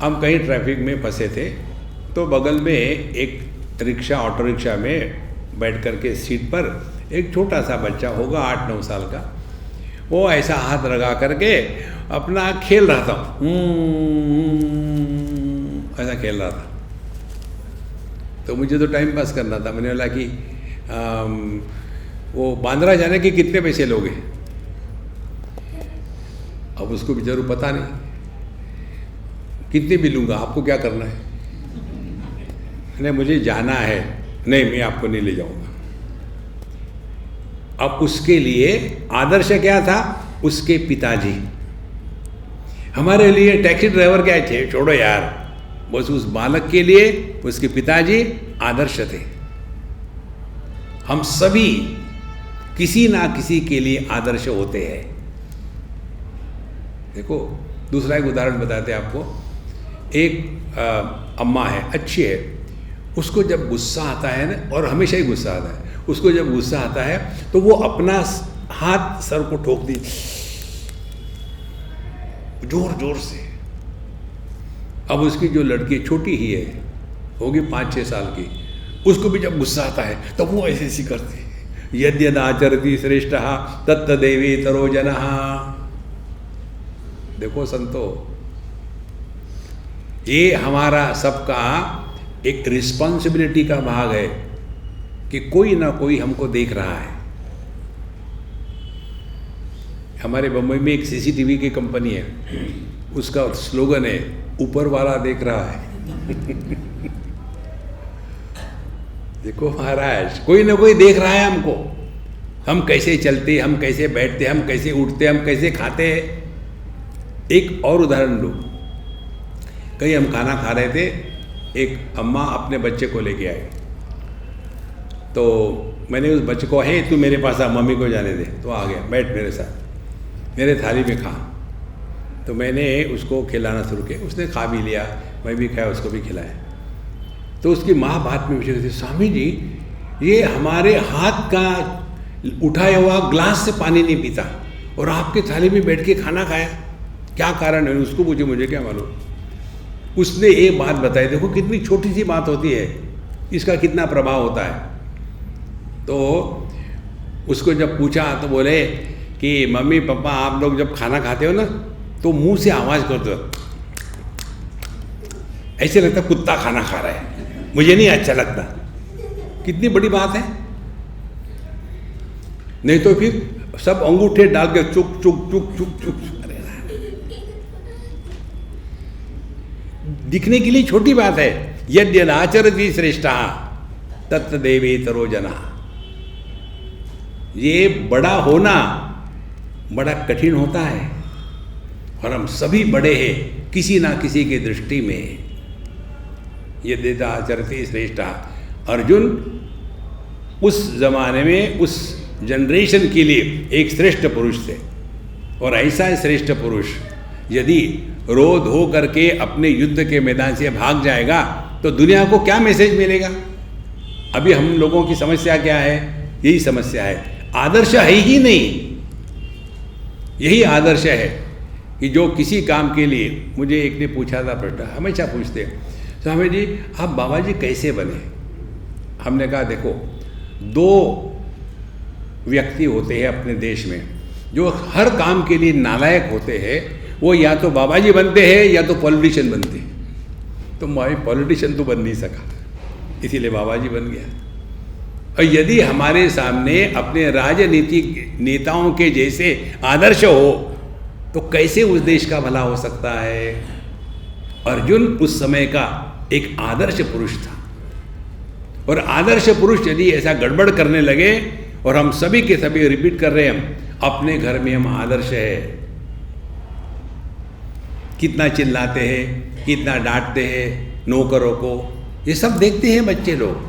हम कहीं ट्रैफिक में फंसे थे, तो बगल में एक रिक्शा, ऑटो रिक्शा में बैठ कर के सीट पर एक छोटा सा बच्चा होगा 8-9 साल का, वो ऐसा हाथ लगा करके अपना खेल रहा था, ऐसा खेल रहा था। तो मुझे तो टाइम पास करना था, मैंने बोला कि वो बांद्रा जाने के कितने पैसे लोगे? अब उसको बेचारू पता नहीं, कितने भी लूँगा, आपको क्या करना है? नहीं मुझे जाना है, नहीं मैं आपको नहीं ले जाऊँगा। अब उसके लिए आदर्श क्या था? उसके पिताजी। हमारे लिए टैक्सी ड्राइवर क्या थे, छोड़ो यार, बस उस बालक के लिए उसके पिताजी आदर्श थे। हम सभी किसी ना किसी के लिए आदर्श होते हैं। देखो दूसरा एक उदाहरण बताते हैं आपको। एक अम्मा है, अच्छी है, उसको जब गुस्सा आता है ना, और हमेशा ही गुस्सा आता है, उसको जब गुस्सा आता है तो वो अपना हाथ सर को ठोक दी जोर जोर से। अब उसकी जो लड़की छोटी ही है, होगी 5-6 साल की, उसको भी जब गुस्सा आता है तो वो ऐसे ऐसी करती है, यद्यदाचरति श्रेष्ठः तत्तदेवेतरो जनः। देखो संतो, ये हमारा सबका एक रिस्पॉन्सिबिलिटी का भाग है कि कोई ना कोई हमको देख रहा है। हमारे बम्बई में एक सीसीटीवी की कंपनी है, उसका स्लोगन है, ऊपर वाला देख रहा है। देखो महाराज, कोई ना कोई देख रहा है हमको, हम कैसे चलते, हम कैसे बैठते, हम कैसे उठते, हम कैसे खाते हैं। एक और उदाहरण लो, कहीं हम खाना खा रहे थे, एक अम्मा अपने बच्चे को लेके आई, तो मैंने उस बच्चे को, हे तू मेरे पास आ, मम्मी को जाने दे, तो आ गया, बैठ मेरे साथ, मेरे थाली में खा। तो मैंने उसको खिलाना शुरू किया, उसने खा भी लिया, मैं भी खाया, उसको भी खिलाया। तो उसकी माँ बात में पूछ रही थी, स्वामी जी ये हमारे हाथ का उठाया हुआ ग्लास से पानी नहीं पीता और आपके थाली में बैठ के खाना खाया, क्या कारण है? उसको पूछे, मुझे क्या मालूम। उसने एक बात बताई, देखो कितनी छोटी सी बात होती है, इसका कितना प्रभाव होता है। तो उसको जब पूछा तो बोले कि मम्मी पापा आप लोग जब खाना खाते हो ना तो मुंह से आवाज़ करते हो, ऐसे लगता कुत्ता खाना खा रहा है, मुझे नहीं अच्छा लगता। कितनी बड़ी बात है। नहीं तो फिर सब अंगूठे डाल के चुक चुक चुक चुक चुक, दिखने के लिए छोटी बात है। यद्यदाचरति श्रेष्ठः तत्तदेवेतरो जनः। ये बड़ा होना बड़ा कठिन होता है, और हम सभी बड़े हैं किसी ना किसी की दृष्टि में। यद्यदाचरति श्रेष्ठः। अर्जुन उस जमाने में, उस जनरेशन के लिए एक श्रेष्ठ पुरुष थे, और ऐसा श्रेष्ठ पुरुष यदि रो धो करके अपने युद्ध के मैदान से भाग जाएगा तो दुनिया को क्या मैसेज मिलेगा? अभी हम लोगों की समस्या क्या है? यही समस्या है, आदर्श है ही नहीं। यही आदर्श है कि जो किसी काम के लिए, मुझे एक ने पूछा था प्रश्न, हमेशा पूछते हैं, स्वामी जी आप बाबा जी कैसे बने? हमने कहा देखो, 2 व्यक्ति होते हैं अपने देश में जो हर काम के लिए नालायक होते हैं, वो या तो बाबा जी बनते हैं या तो पॉलिटिशियन बनते हैं। तो मैं पॉलिटिशियन तो बन नहीं सका, इसीलिए बाबा जी बन गया। और यदि हमारे सामने अपने राजनीतिक नेताओं के जैसे आदर्श हो तो कैसे उस देश का भला हो सकता है? अर्जुन उस समय का एक आदर्श पुरुष था, और आदर्श पुरुष यदि ऐसा गड़बड़ करने लगे, और हम सभी के सभी रिपीट कर रहे हैं, हम अपने घर में हम आदर्श है, कितना चिल्लाते हैं, कितना डांटते हैं नौकरों को, ये सब देखते हैं बच्चे लोग।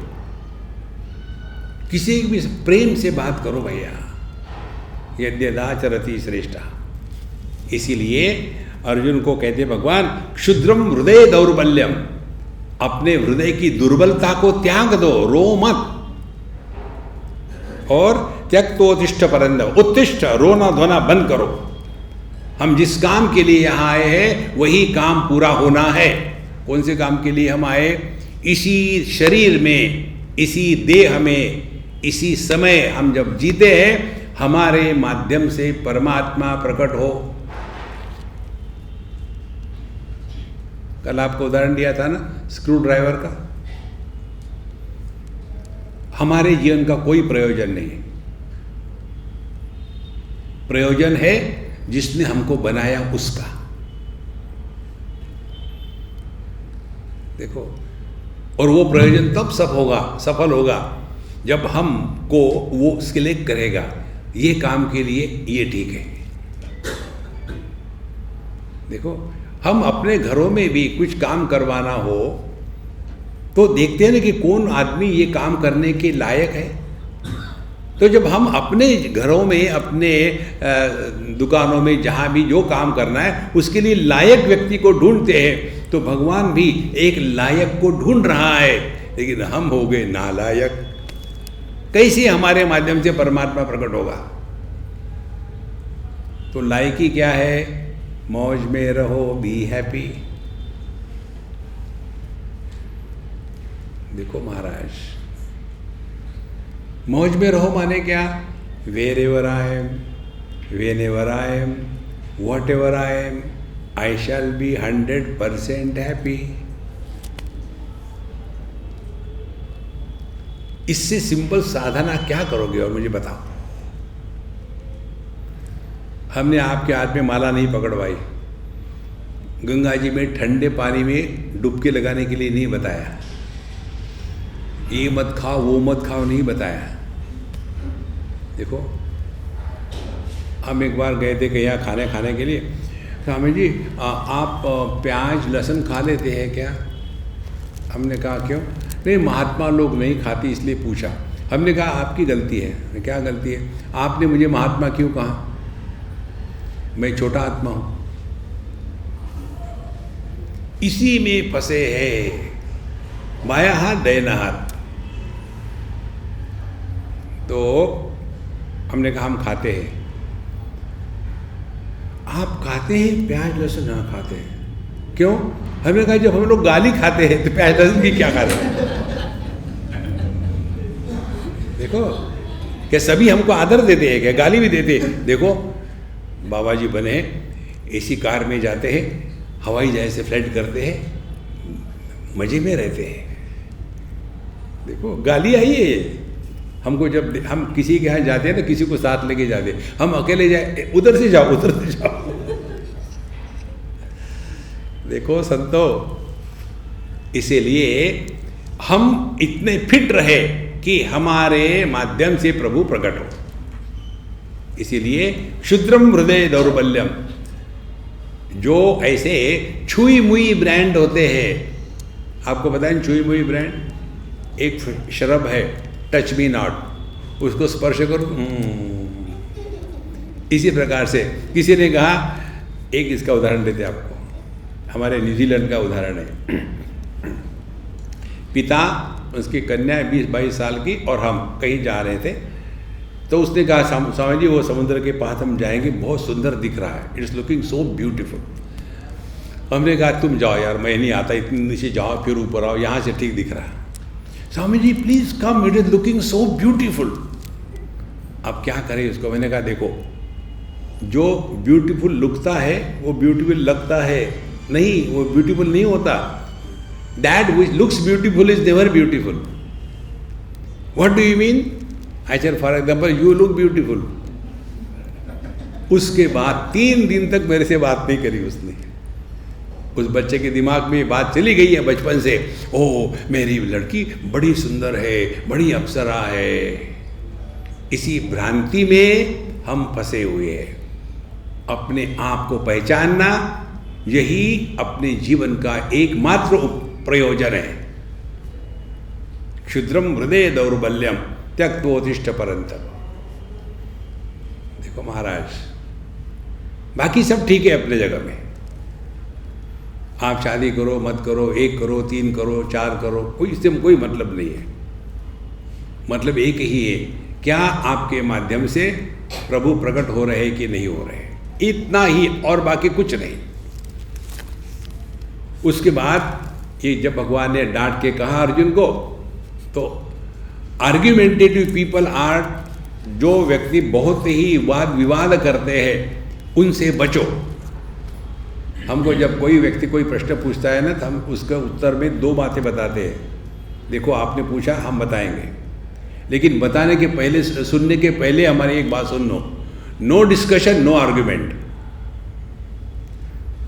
किसी भी प्रेम से बात करो भैया, यद्यदाचरति श्रेष्ठः। इसीलिए अर्जुन को कहते भगवान, क्षुद्रम हृदय दौर्बल्यम, अपने हृदय की दुर्बलता को त्याग दो, रो मत, और त्यक्तोत्तिष्ठ परंतप, उत्तिष्ठ, रोना धोना बंद करो। हम जिस काम के लिए यहाँ आए हैं वही काम पूरा होना है। कौन से काम के लिए हम आए? इसी शरीर में, इसी देह में, इसी समय हम जब जीते हैं हमारे माध्यम से परमात्मा प्रकट हो। कल आपको उदाहरण दिया था ना स्क्रू ड्राइवर का। हमारे जीवन का कोई प्रयोजन नहीं। प्रयोजन है जिसने हमको बनाया उसका। देखो, और वो प्रयोजन तब सफल होगा जब हमको वो सिलेक्ट करेगा, ये काम के लिए ये ठीक है। देखो, हम अपने घरों में भी कुछ काम करवाना हो तो देखते हैं ना कि कौन आदमी ये काम करने के लायक है। तो जब हम अपने घरों में, अपने दुकानों में, जहाँ भी जो काम करना है उसके लिए लायक व्यक्ति को ढूंढते हैं, तो भगवान भी एक लायक को ढूंढ रहा है, लेकिन हम हो गए नालायक। कैसे हमारे माध्यम से परमात्मा प्रकट होगा? तो लायकी क्या है? मौज में रहो, बी हैप्पी। देखो महाराज, मौज में रहो माने क्या? Wherever I am, whenever I am, whatever I am, I shall be 100% happy. इससे सिंपल साधना क्या करोगे? और मुझे बताओ। हमने आपके हाथ में माला नहीं पकड़वाई, गंगा जी में ठंडे पानी में डुबकी लगाने के लिए नहीं बताया, ये मत खाओ वो मत खाओ नहीं बताया। देखो, हम एक बार गए थे कहीं खाने के लिए, तो हमें जी आप प्याज लहसुन खा लेते हैं क्या? हमने कहा क्यों? नहीं, महात्मा लोग नहीं खाती इसलिए पूछा। हमने कहा आपकी गलती है। क्या गलती है? आपने मुझे महात्मा क्यों कहा? मैं छोटा आत्मा हूं। इसी में फंसे है, माया हाथ दयना हाथ। तो हमने कहा हम खाते हैं। आप खाते हैं प्याज लहसुन? हाँ खाते हैं। क्यों? हमने कहा जब हम लोग गाली खाते हैं तो प्याज लहसुन की क्या खाते हैं? देखो, क्या सभी हमको आदर देते हैं क्या? गाली भी देते हैं। देखो, बाबा जी बने एसी कार में जाते हैं, हवाई जहाज से फ्लाइट करते हैं, मजे में रहते हैं। देखो, गाली आई है हमको। जब हम किसी के यहाँ जाते हैं तो किसी को साथ लेके जाते हैं, हम अकेले जाए उधर से जाओ उधर से जाओ। देखो संतो, इसीलिए हम इतने फिट रहे कि हमारे माध्यम से प्रभु प्रकट हो। इसीलिए क्षुद्रम हृदय दौर्बल्यम, जो ऐसे छुई मुई ब्रांड होते हैं, आपको पता है छुई मुई ब्रांड एक शराब है, टच मी नॉट, उसको स्पर्श करो। इसी प्रकार से किसी ने कहा, एक इसका उदाहरण देते आपको, हमारे न्यूजीलैंड का उदाहरण है। पिता, उसकी कन्या 20-22 साल की, और हम कहीं जा रहे थे, तो उसने कहा स्वामी जी वो समुद्र के पास हम जाएंगे, बहुत सुंदर दिख रहा है, इट्स लुकिंग सो ब्यूटीफुल। हमने कहा तुम जाओ यार, मैं नहीं आता, इतने नीचे जाओ फिर ऊपर आओ, यहाँ से ठीक दिख रहा है। Swami ji please come, it is looking so beautiful. अब क्या करें उसको? मैंने कहा देखो, जो ब्यूटीफुल लुकता है वो ब्यूटीफुल लगता है नहीं, वो ब्यूटीफुल नहीं होता। That which looks beautiful is never beautiful. What do you mean? I said for example you look beautiful. उसके बाद 3 दिन तक मेरे से बात नहीं करी उसने। उस बच्चे के दिमाग में बात चली गई है बचपन से, ओह मेरी लड़की बड़ी सुंदर है, बड़ी अप्सरा है। इसी भ्रांति में हम फंसे हुए हैं। अपने आप को पहचानना यही अपने जीवन का एकमात्र प्रयोजन है। क्षुद्रम हृदय दौर्बल्यम त्यक्तोत्तिष्ठ परंतप। देखो महाराज, बाकी सब ठीक है अपने जगह में। आप शादी करो मत करो, 1 करो 3 करो 4 करो, कोई इससे कोई मतलब नहीं है। मतलब एक ही है क्या आपके माध्यम से प्रभु प्रकट हो रहे कि नहीं हो रहे, इतना ही, और बाकी कुछ नहीं। उसके बाद ये जब भगवान ने डांट के कहा अर्जुन को, तो आर्ग्यूमेंटेटिव पीपल आर, जो व्यक्ति बहुत ही वाद विवाद करते हैं उनसे बचो। हमको जब कोई व्यक्ति कोई प्रश्न पूछता है ना, तो हम उसका उत्तर में दो बातें बताते हैं। देखो आपने पूछा, हम बताएंगे, लेकिन बताने के पहले, सुनने के पहले हमारी एक बात सुन लो, no discussion, no argument.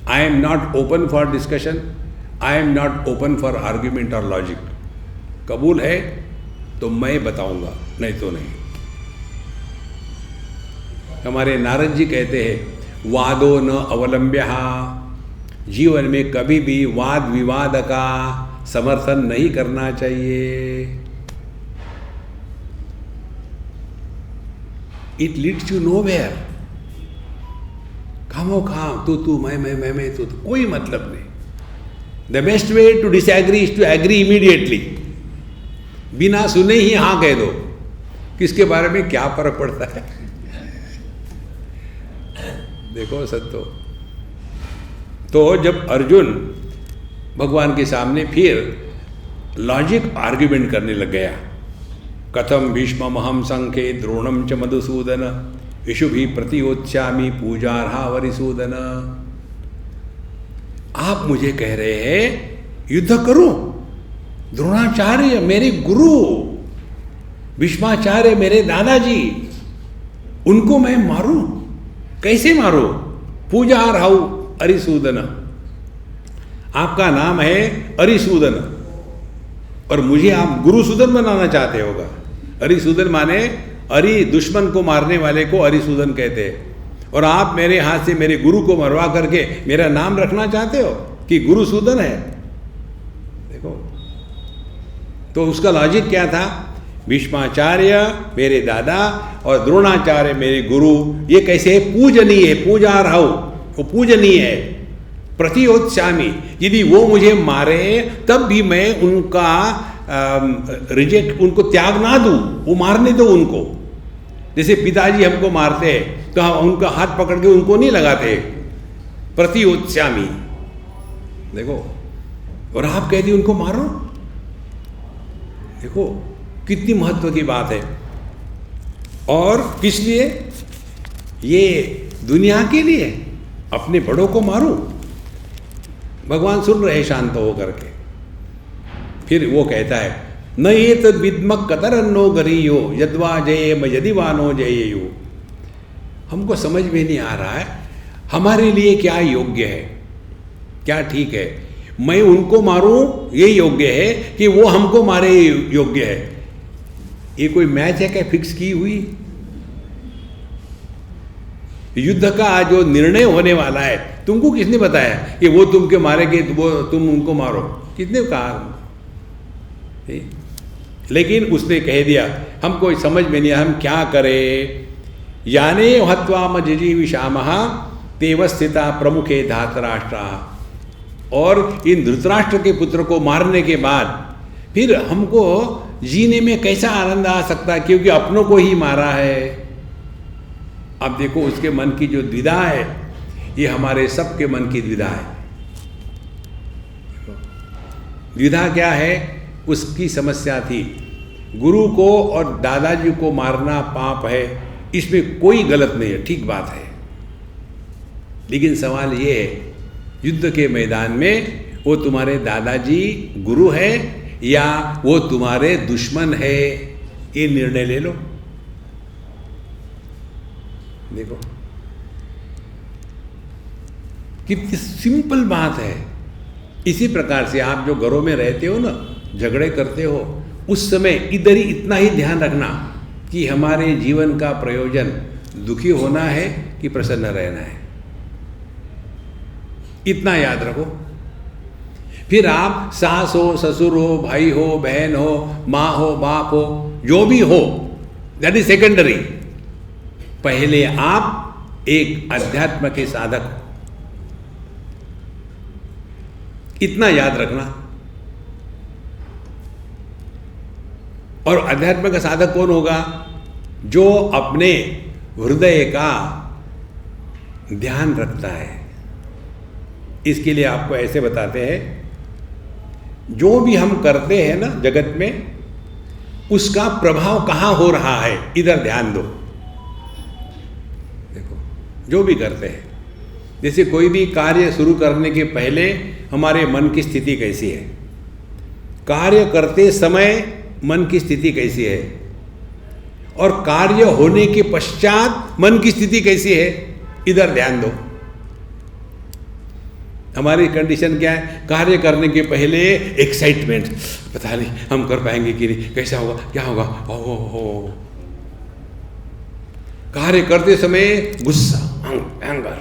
I am not open for discussion, I am not open for argument और लॉजिक। कबूल है तो मैं बताऊंगा, नहीं तो नहीं। हमारे नारद जी कहते हैं, वादो न अवलंब्य, जीवन में कभी भी वाद विवाद का समर्थन नहीं करना चाहिए। It leads to nowhere. खामो खाम, तू मैं तू, कोई मतलब नहीं। The best way to disagree is to agree immediately. बिना सुने ही हाँ कह दो, किसके बारे में क्या फर्क पड़ता है। देखो सत्तो। तो जब अर्जुन भगवान के सामने फिर लॉजिक आर्ग्यूमेंट करने लग गया, कथम भीष्ममहं संखे द्रोणम च मधुसूदन विशुभि प्रतियोत्स्यामि पूजार्हा वरिसूदन। आप मुझे कह रहे हैं युद्ध करूं, द्रोणाचार्य मेरे गुरु, भीष्माचार्य मेरे दादाजी, उनको मैं मारूं? कैसे मारूं? पूजार्हा अरिसूदन। आपका नाम है अरिसूदन और मुझे आप गुरुसूदन बनाना चाहते होगा। अरिसूदन माने अरि, दुश्मन को मारने वाले को अरिसूदन कहते हैं। और आप मेरे हाथ से मेरे गुरु को मरवा करके मेरा नाम रखना चाहते हो कि गुरुसूदन है। देखो, तो उसका लॉजिक क्या था? भीष्माचार्य मेरे दादा और द्रोणाचार्य मेरे गुरु, ये कैसे पूजनीय है? पूजार्हा, वो पूजनीय है। प्रतियोत्स्यामि, यदि वो मुझे मारे तब भी मैं उनका रिजेक्ट, उनको त्याग ना दूं, वो मारने दो उनको। जैसे पिताजी हमको मारते हैं तो हम उनका हाथ पकड़ के उनको नहीं लगाते, प्रतियोत्स्यामि। देखो, और आप कहते उनको मारो। देखो कितनी महत्व की बात है। और किस लिए? ये दुनिया के लिए, अपने बड़ों को मारूं? भगवान सुन रहे शांत हो करके। फिर वो कहता है, न ये तद विद्मक कतरन्नो गरीयो यद्वा जयेम यदि वानो जयेयु। हमको समझ में नहीं आ रहा है हमारे लिए क्या योग्य है, क्या ठीक है। मैं उनको मारूं ये योग्य है कि वो हमको मारे योग्य है? ये कोई मैच है क्या फिक्स की हुई? युद्ध का जो निर्णय होने वाला है, तुमको किसने बताया कि वो तुमके मारेंगे, वो तुम उनको मारो? किसने कहा? लेकिन उसने कह दिया, हमको समझ में नहीं, हम क्या करें। याने हत्वा मजीविषामः तेवस्थिता प्रमुखे धातराष्ट्रा। और इन धृतराष्ट्र के पुत्र को मारने के बाद फिर हमको जीने में कैसा आनंद आ सकता है, क्योंकि अपनों को ही मारा है। अब देखो उसके मन की जो द्विधा है, ये हमारे सबके मन की द्विधा है। द्विधा क्या है? उसकी समस्या थी, गुरु को और दादाजी को मारना पाप है, इसमें कोई गलत नहीं है, ठीक बात है। लेकिन सवाल ये है, युद्ध के मैदान में वो तुम्हारे दादाजी गुरु है या वो तुम्हारे दुश्मन है, ये निर्णय ले लो। देखो कितनी सिंपल बात है। इसी प्रकार से आप जो घरों में रहते हो ना, झगड़े करते हो, उस समय इधर ही इतना ही ध्यान रखना कि हमारे जीवन का प्रयोजन दुखी होना है कि प्रसन्न रहना है, इतना याद रखो। फिर आप सास हो, ससुर हो, भाई हो, बहन हो, माँ हो, बाप हो, जो भी हो, दैट इज सेकेंडरी। पहले आप एक अध्यात्म के साधक हो, इतना याद रखना। और अध्यात्म का साधक कौन होगा? जो अपने हृदय का ध्यान रखता है। इसके लिए आपको ऐसे बताते हैं, जो भी हम करते हैं ना जगत में, उसका प्रभाव कहाँ हो रहा है, इधर ध्यान दो। देखो, जो भी करते हैं, जैसे कोई भी कार्य शुरू करने के पहले हमारे मन की स्थिति कैसी है, कार्य करते समय मन की स्थिति कैसी है, और कार्य होने के पश्चात मन की स्थिति कैसी है, इधर ध्यान दो। हमारी कंडीशन क्या है, कार्य करने के पहले एक्साइटमेंट, पता नहीं हम कर पाएंगे कि नहीं, कैसा होगा, क्या होगा, हो। कार्य करते समय गुस्सा, एंगर,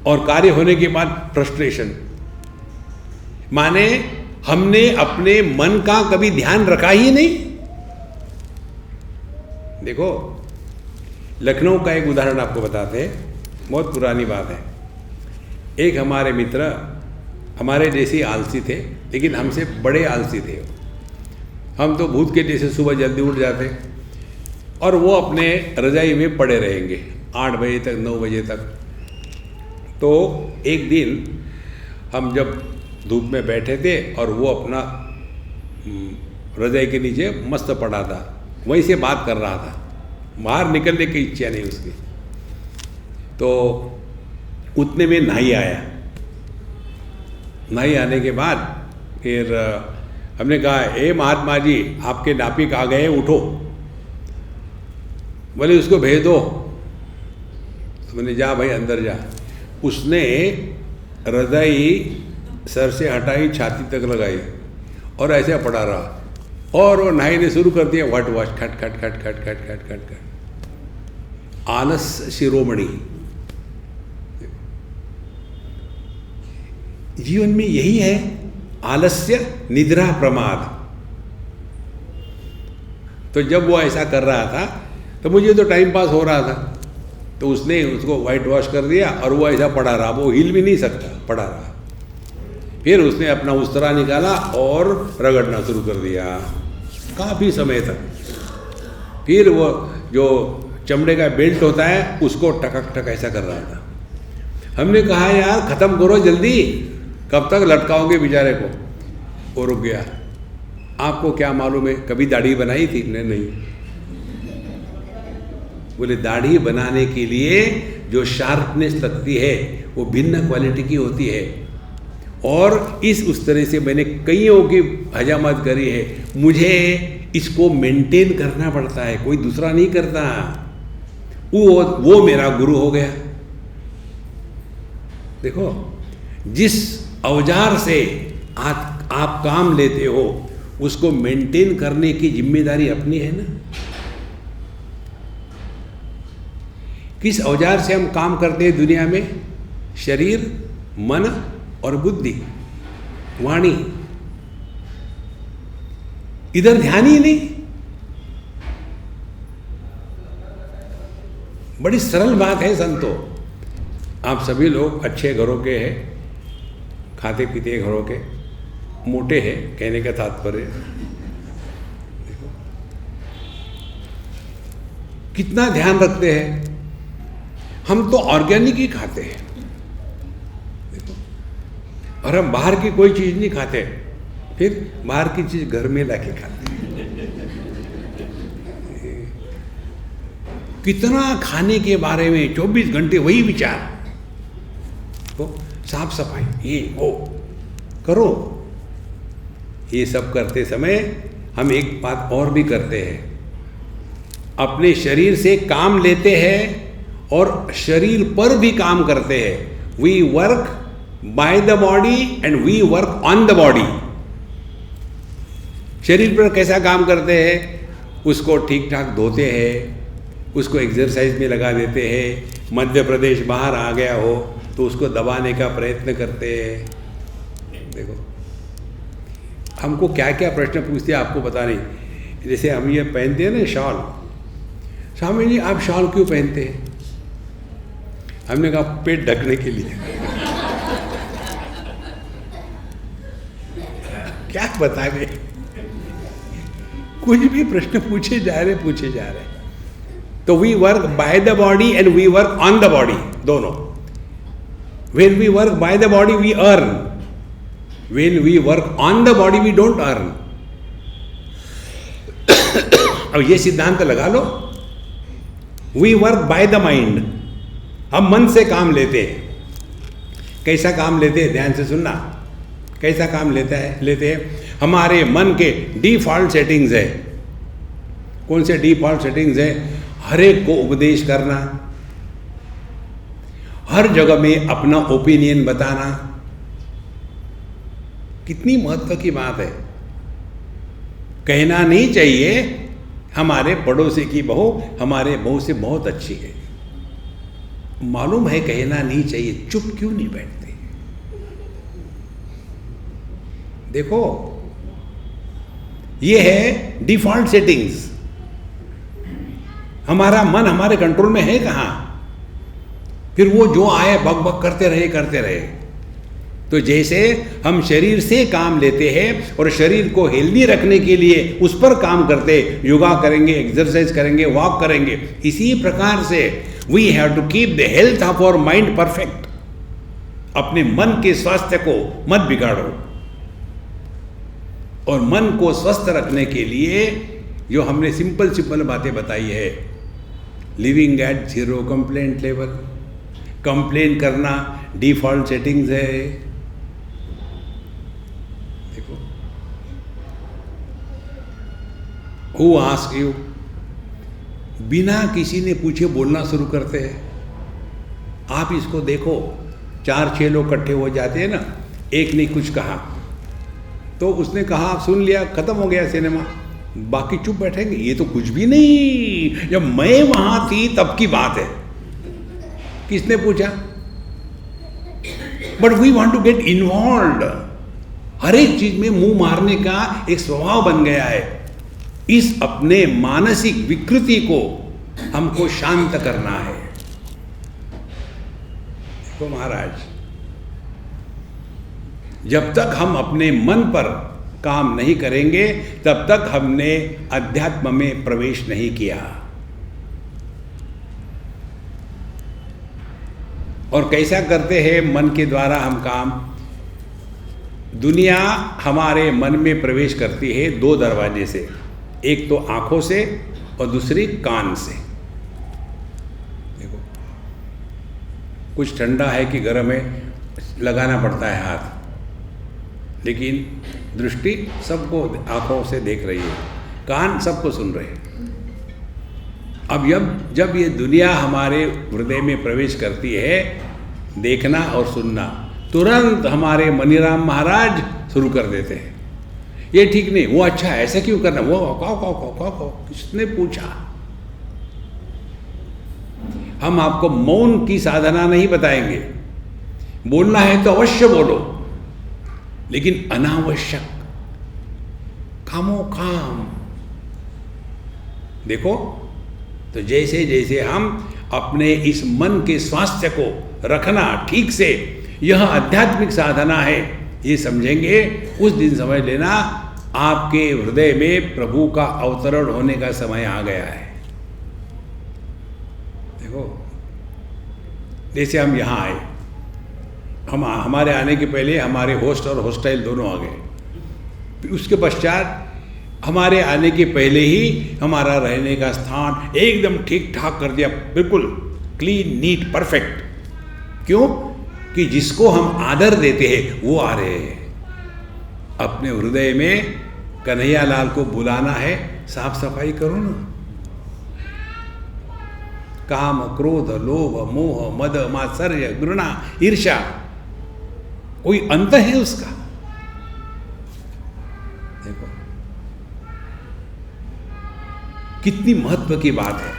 और कार्य होने के बाद फ्रस्ट्रेशन। माने हमने अपने मन का कभी ध्यान रखा ही नहीं। देखो, लखनऊ का एक उदाहरण आपको बताते हैं, बहुत पुरानी बात है। एक हमारे मित्र हमारे जैसे आलसी थे, लेकिन हमसे बड़े आलसी थे। हम तो भूत के जैसे सुबह जल्दी उठ जाते और वो अपने रजाई में पड़े रहेंगे 8 बजे तक, 9 बजे तक। तो एक दिन हम जब धूप में बैठे थे और वो अपना रजाई के नीचे मस्त पड़ा था, वहीं से बात कर रहा था, बाहर निकलने की इच्छा नहीं उसकी। तो उतने में नाई आया। नाई आने के बाद फिर हमने कहा, ए महात्मा जी, आपके नापिक आ गए, उठो। बोले उसको भेज दो। तो मैंने, जा भाई अंदर जा। उसने रजाई सर से हटाई, छाती तक लगाई और ऐसे पड़ा रहा, और वो नाई ने शुरू कर दिया व्हाट वॉश, खट खट खट खट खट खट खट खट। आलस शिरोमणि। जीवन में यही है, आलस्य, निद्रा, प्रमाद। तो जब वो ऐसा कर रहा था तो मुझे तो टाइम पास हो रहा था, तो उसने उसको वाइट वॉश कर दिया और वो ऐसा पड़ा रहा, वो हिल भी नहीं सकता, पड़ा रहा। फिर उसने अपना उस्तरा निकाला और रगड़ना शुरू कर दिया काफ़ी समय तक। फिर वो जो चमड़े का बेल्ट होता है उसको टकक टक ऐसा कर रहा था। हमने कहा, यार ख़त्म करो जल्दी, कब तक लटकाओगे बेचारे को। वो रुक गया। आपको क्या मालूम है, कभी दाढ़ी बनाई थी? नहीं। बोले, दाढ़ी बनाने के लिए जो शार्पनेस लगती है वो भिन्न क्वालिटी की होती है, और उस तरह से मैंने कईयों की हजामत करी है। मुझे इसको मेंटेन करना पड़ता है, कोई दूसरा नहीं करता। वो मेरा गुरु हो गया। देखो, जिस औजार से आप काम लेते हो उसको मेंटेन करने की जिम्मेदारी अपनी है ना। किस औजार से हम काम करते हैं दुनिया में? शरीर, मन और बुद्धि, वाणी। इधर ध्यान ही नहीं। बड़ी सरल बात है संतो। आप सभी लोग अच्छे घरों के हैं, खाते पीते घरों के, मोटे हैं, कहने का तात्पर्य। देखो कितना ध्यान रखते हैं। हम तो ऑर्गेनिक ही खाते हैं, देखो, और हम बाहर की कोई चीज़ नहीं खाते, फिर बाहर की चीज़ घर में लाके खाते हैं। कितना खाने के बारे में 24 घंटे वही विचार। तो साफ सफाई, ये वो करो। ये सब करते समय हम एक बात और भी करते हैं, अपने शरीर से काम लेते हैं और शरीर पर भी काम करते हैं। We work by the body and we work on the body. शरीर पर कैसा काम करते हैं? उसको ठीक ठाक धोते हैं, उसको एक्सरसाइज में लगा देते हैं। मध्य प्रदेश बाहर आ गया हो तो उसको दबाने का प्रयत्न करते हैं। देखो हमको क्या क्या प्रश्न पूछते हैं आपको पता नहीं। जैसे हम ये पहनते हैं ना शॉल, स्वामी जी आप शॉल क्यों पहनते हैं? हमने कहा पेट ढकने के लिए। क्या बताएं, कुछ भी प्रश्न पूछे जा रहे। तो we work by the body and we work on the body, दोनों। When we work by the body, we earn. When we work on the body, we don't earn. अब ये सिद्धांत लगा लो। We work by the mind. हम मन से काम लेते हैं। कैसा काम लेते हैं? ध्यान से सुनना। कैसा काम लेते हैं? हमारे मन के डिफॉल्ट सेटिंग्स है। कौन से डिफॉल्ट सेटिंग्स है? हर एक को उपदेश करना, हर जगह में अपना ओपिनियन बताना। कितनी महत्व की बात है। कहना नहीं चाहिए हमारे पड़ोसी की बहू हमारे बहू से बहुत अच्छी है। मालूम है कहना नहीं चाहिए, चुप क्यों नहीं बैठते? देखो, ये है डिफॉल्ट सेटिंग्स। हमारा मन हमारे कंट्रोल में है कहाँ? फिर वो जो आए बक बक करते रहे। तो जैसे हम शरीर से काम लेते हैं और शरीर को हेल्दी रखने के लिए उस पर काम करते, योगा करेंगे, एक्सरसाइज करेंगे, वॉक करेंगे, इसी प्रकार से we have to keep the health of our mind perfect. अपने मन के स्वास्थ्य को मत बिगाड़ो। और मन को स्वस्थ रखने के लिए जो हमने सिंपल बातें बताई है, living at 0 complaint level. Complain करना डिफॉल्ट सेटिंग्स है। देखो, हु आस्क यू, बिना किसी ने पूछे बोलना शुरू करते हैं। आप इसको देखो, 4-6 लोग इकट्ठे हो जाते हैं ना, एक ने कुछ कहा तो उसने कहा, आप सुन लिया, खत्म हो गया सिनेमा, बाकी चुप बैठेंगे। ये तो कुछ भी नहीं, जब मैं वहां थी तब की बात है। किसने पूछा? But we want to get involve. हर एक चीज में मुंह मारने का एक स्वभाव बन गया है। इस अपने मानसिक विकृति को हमको शांत करना है। देखो महाराज, जब तक हम अपने मन पर काम नहीं करेंगे तब तक हमने अध्यात्म में प्रवेश नहीं किया। और कैसा करते हैं मन के द्वारा हम काम? दुनिया हमारे मन में प्रवेश करती है 2 दरवाजे से, एक तो आंखों से और दूसरी कान से। देखो, कुछ ठंडा है कि गर्म है, लगाना पड़ता है हाथ, लेकिन दृष्टि सबको आंखों से देख रही है, कान सबको सुन रहे हैं। अब जब ये दुनिया हमारे हृदय में प्रवेश करती है, देखना और सुनना, तुरंत हमारे मनीराम महाराज शुरू कर देते हैं। ये ठीक नहीं, वो अच्छा है, ऐसा क्यों करना, वो कौ किसने पूछा? हम आपको मौन की साधना नहीं बताएंगे। बोलना है तो अवश्य बोलो, लेकिन अनावश्यक खामोखाम। देखो, तो जैसे जैसे हम अपने इस मन के स्वास्थ्य को रखना ठीक से, यह आध्यात्मिक साधना है, ये समझेंगे, उस दिन समझ लेना आपके हृदय में प्रभु का अवतरण होने का समय आ गया है। देखो, जैसे हम यहाँ आए, हमारे आने के पहले हमारे होस्ट और होस्टाइल दोनों आ गए। फिर उसके पश्चात हमारे आने के पहले ही हमारा रहने का स्थान एकदम ठीक ठाक कर दिया, बिल्कुल क्लीन, नीट, परफेक्ट। क्यों? कि जिसको हम आदर देते हैं वो आ रहे हैं। अपने हृदय में कन्हैया लाल को बुलाना है, साफ सफाई करो ना। काम, क्रोध, लोभ, मोह, मद, मात्सर्य, घृणा, ईर्ष्या, कोई अंत है उसका? देखो कितनी महत्व की बात है।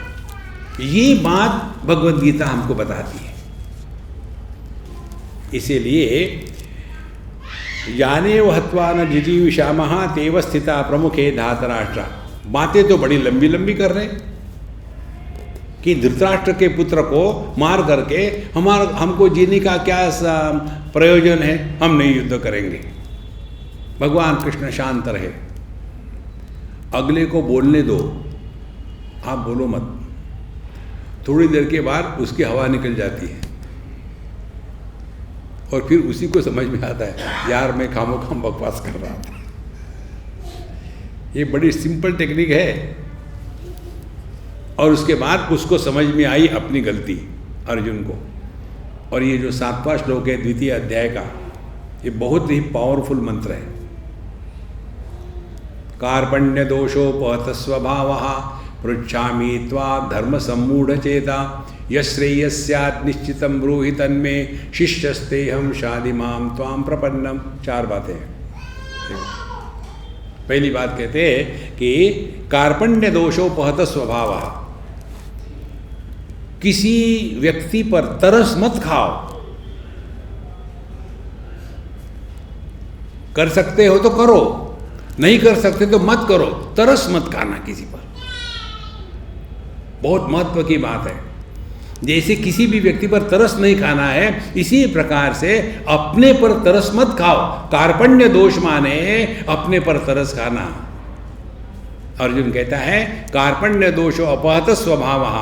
ये बात भगवद गीता हमको बताती है। इसीलिए याने वहत्वा न जिजीविषामः तेव स्थिता प्रमुखे धातराष्ट्र। बातें तो बड़ी लंबी लंबी कर रहे कि धृतराष्ट्र के पुत्र को मार करके हमको जीने का क्या प्रयोजन है, हम नहीं युद्ध करेंगे। भगवान कृष्ण शांत रहे। अगले को बोलने दो, आप बोलो मत। थोड़ी देर के बाद उसकी हवा निकल जाती है और फिर उसी को समझ में आता है यार मैं खामोखाम बकवास कर रहा था। ये बड़ी सिंपल टेक्निक है। और उसके बाद उसको समझ में आई अपनी गलती अर्जुन को। और ये जो 7वां श्लोक है द्वितीय अध्याय का, ये बहुत ही पावरफुल मंत्र है। कार्पण्य दोषोपहत स्वभावः पृच्छामि त्वा धर्म सम्मूढ़ चेता यश्रेयस्यात् निश्चितं ब्रूहि तन्मे शिष्यस्तेहं शादिमां त्वां प्रपन्नम। 4 बातें हैं। पहली बात कहते हैं कि कार्पण्य दोषोपहत स्वभावः, किसी व्यक्ति पर तरस मत खाओ। कर सकते हो तो करो, नहीं कर सकते तो मत करो। तरस मत खाना किसी पर, बहुत महत्व की बात है। जैसे किसी भी व्यक्ति पर तरस नहीं खाना है, इसी प्रकार से अपने पर तरस मत खाओ। कार्पण्य दोष माने अपने पर तरस खाना। अर्जुन कहता है कार्पण्य दोषो अपहत स्वभावः,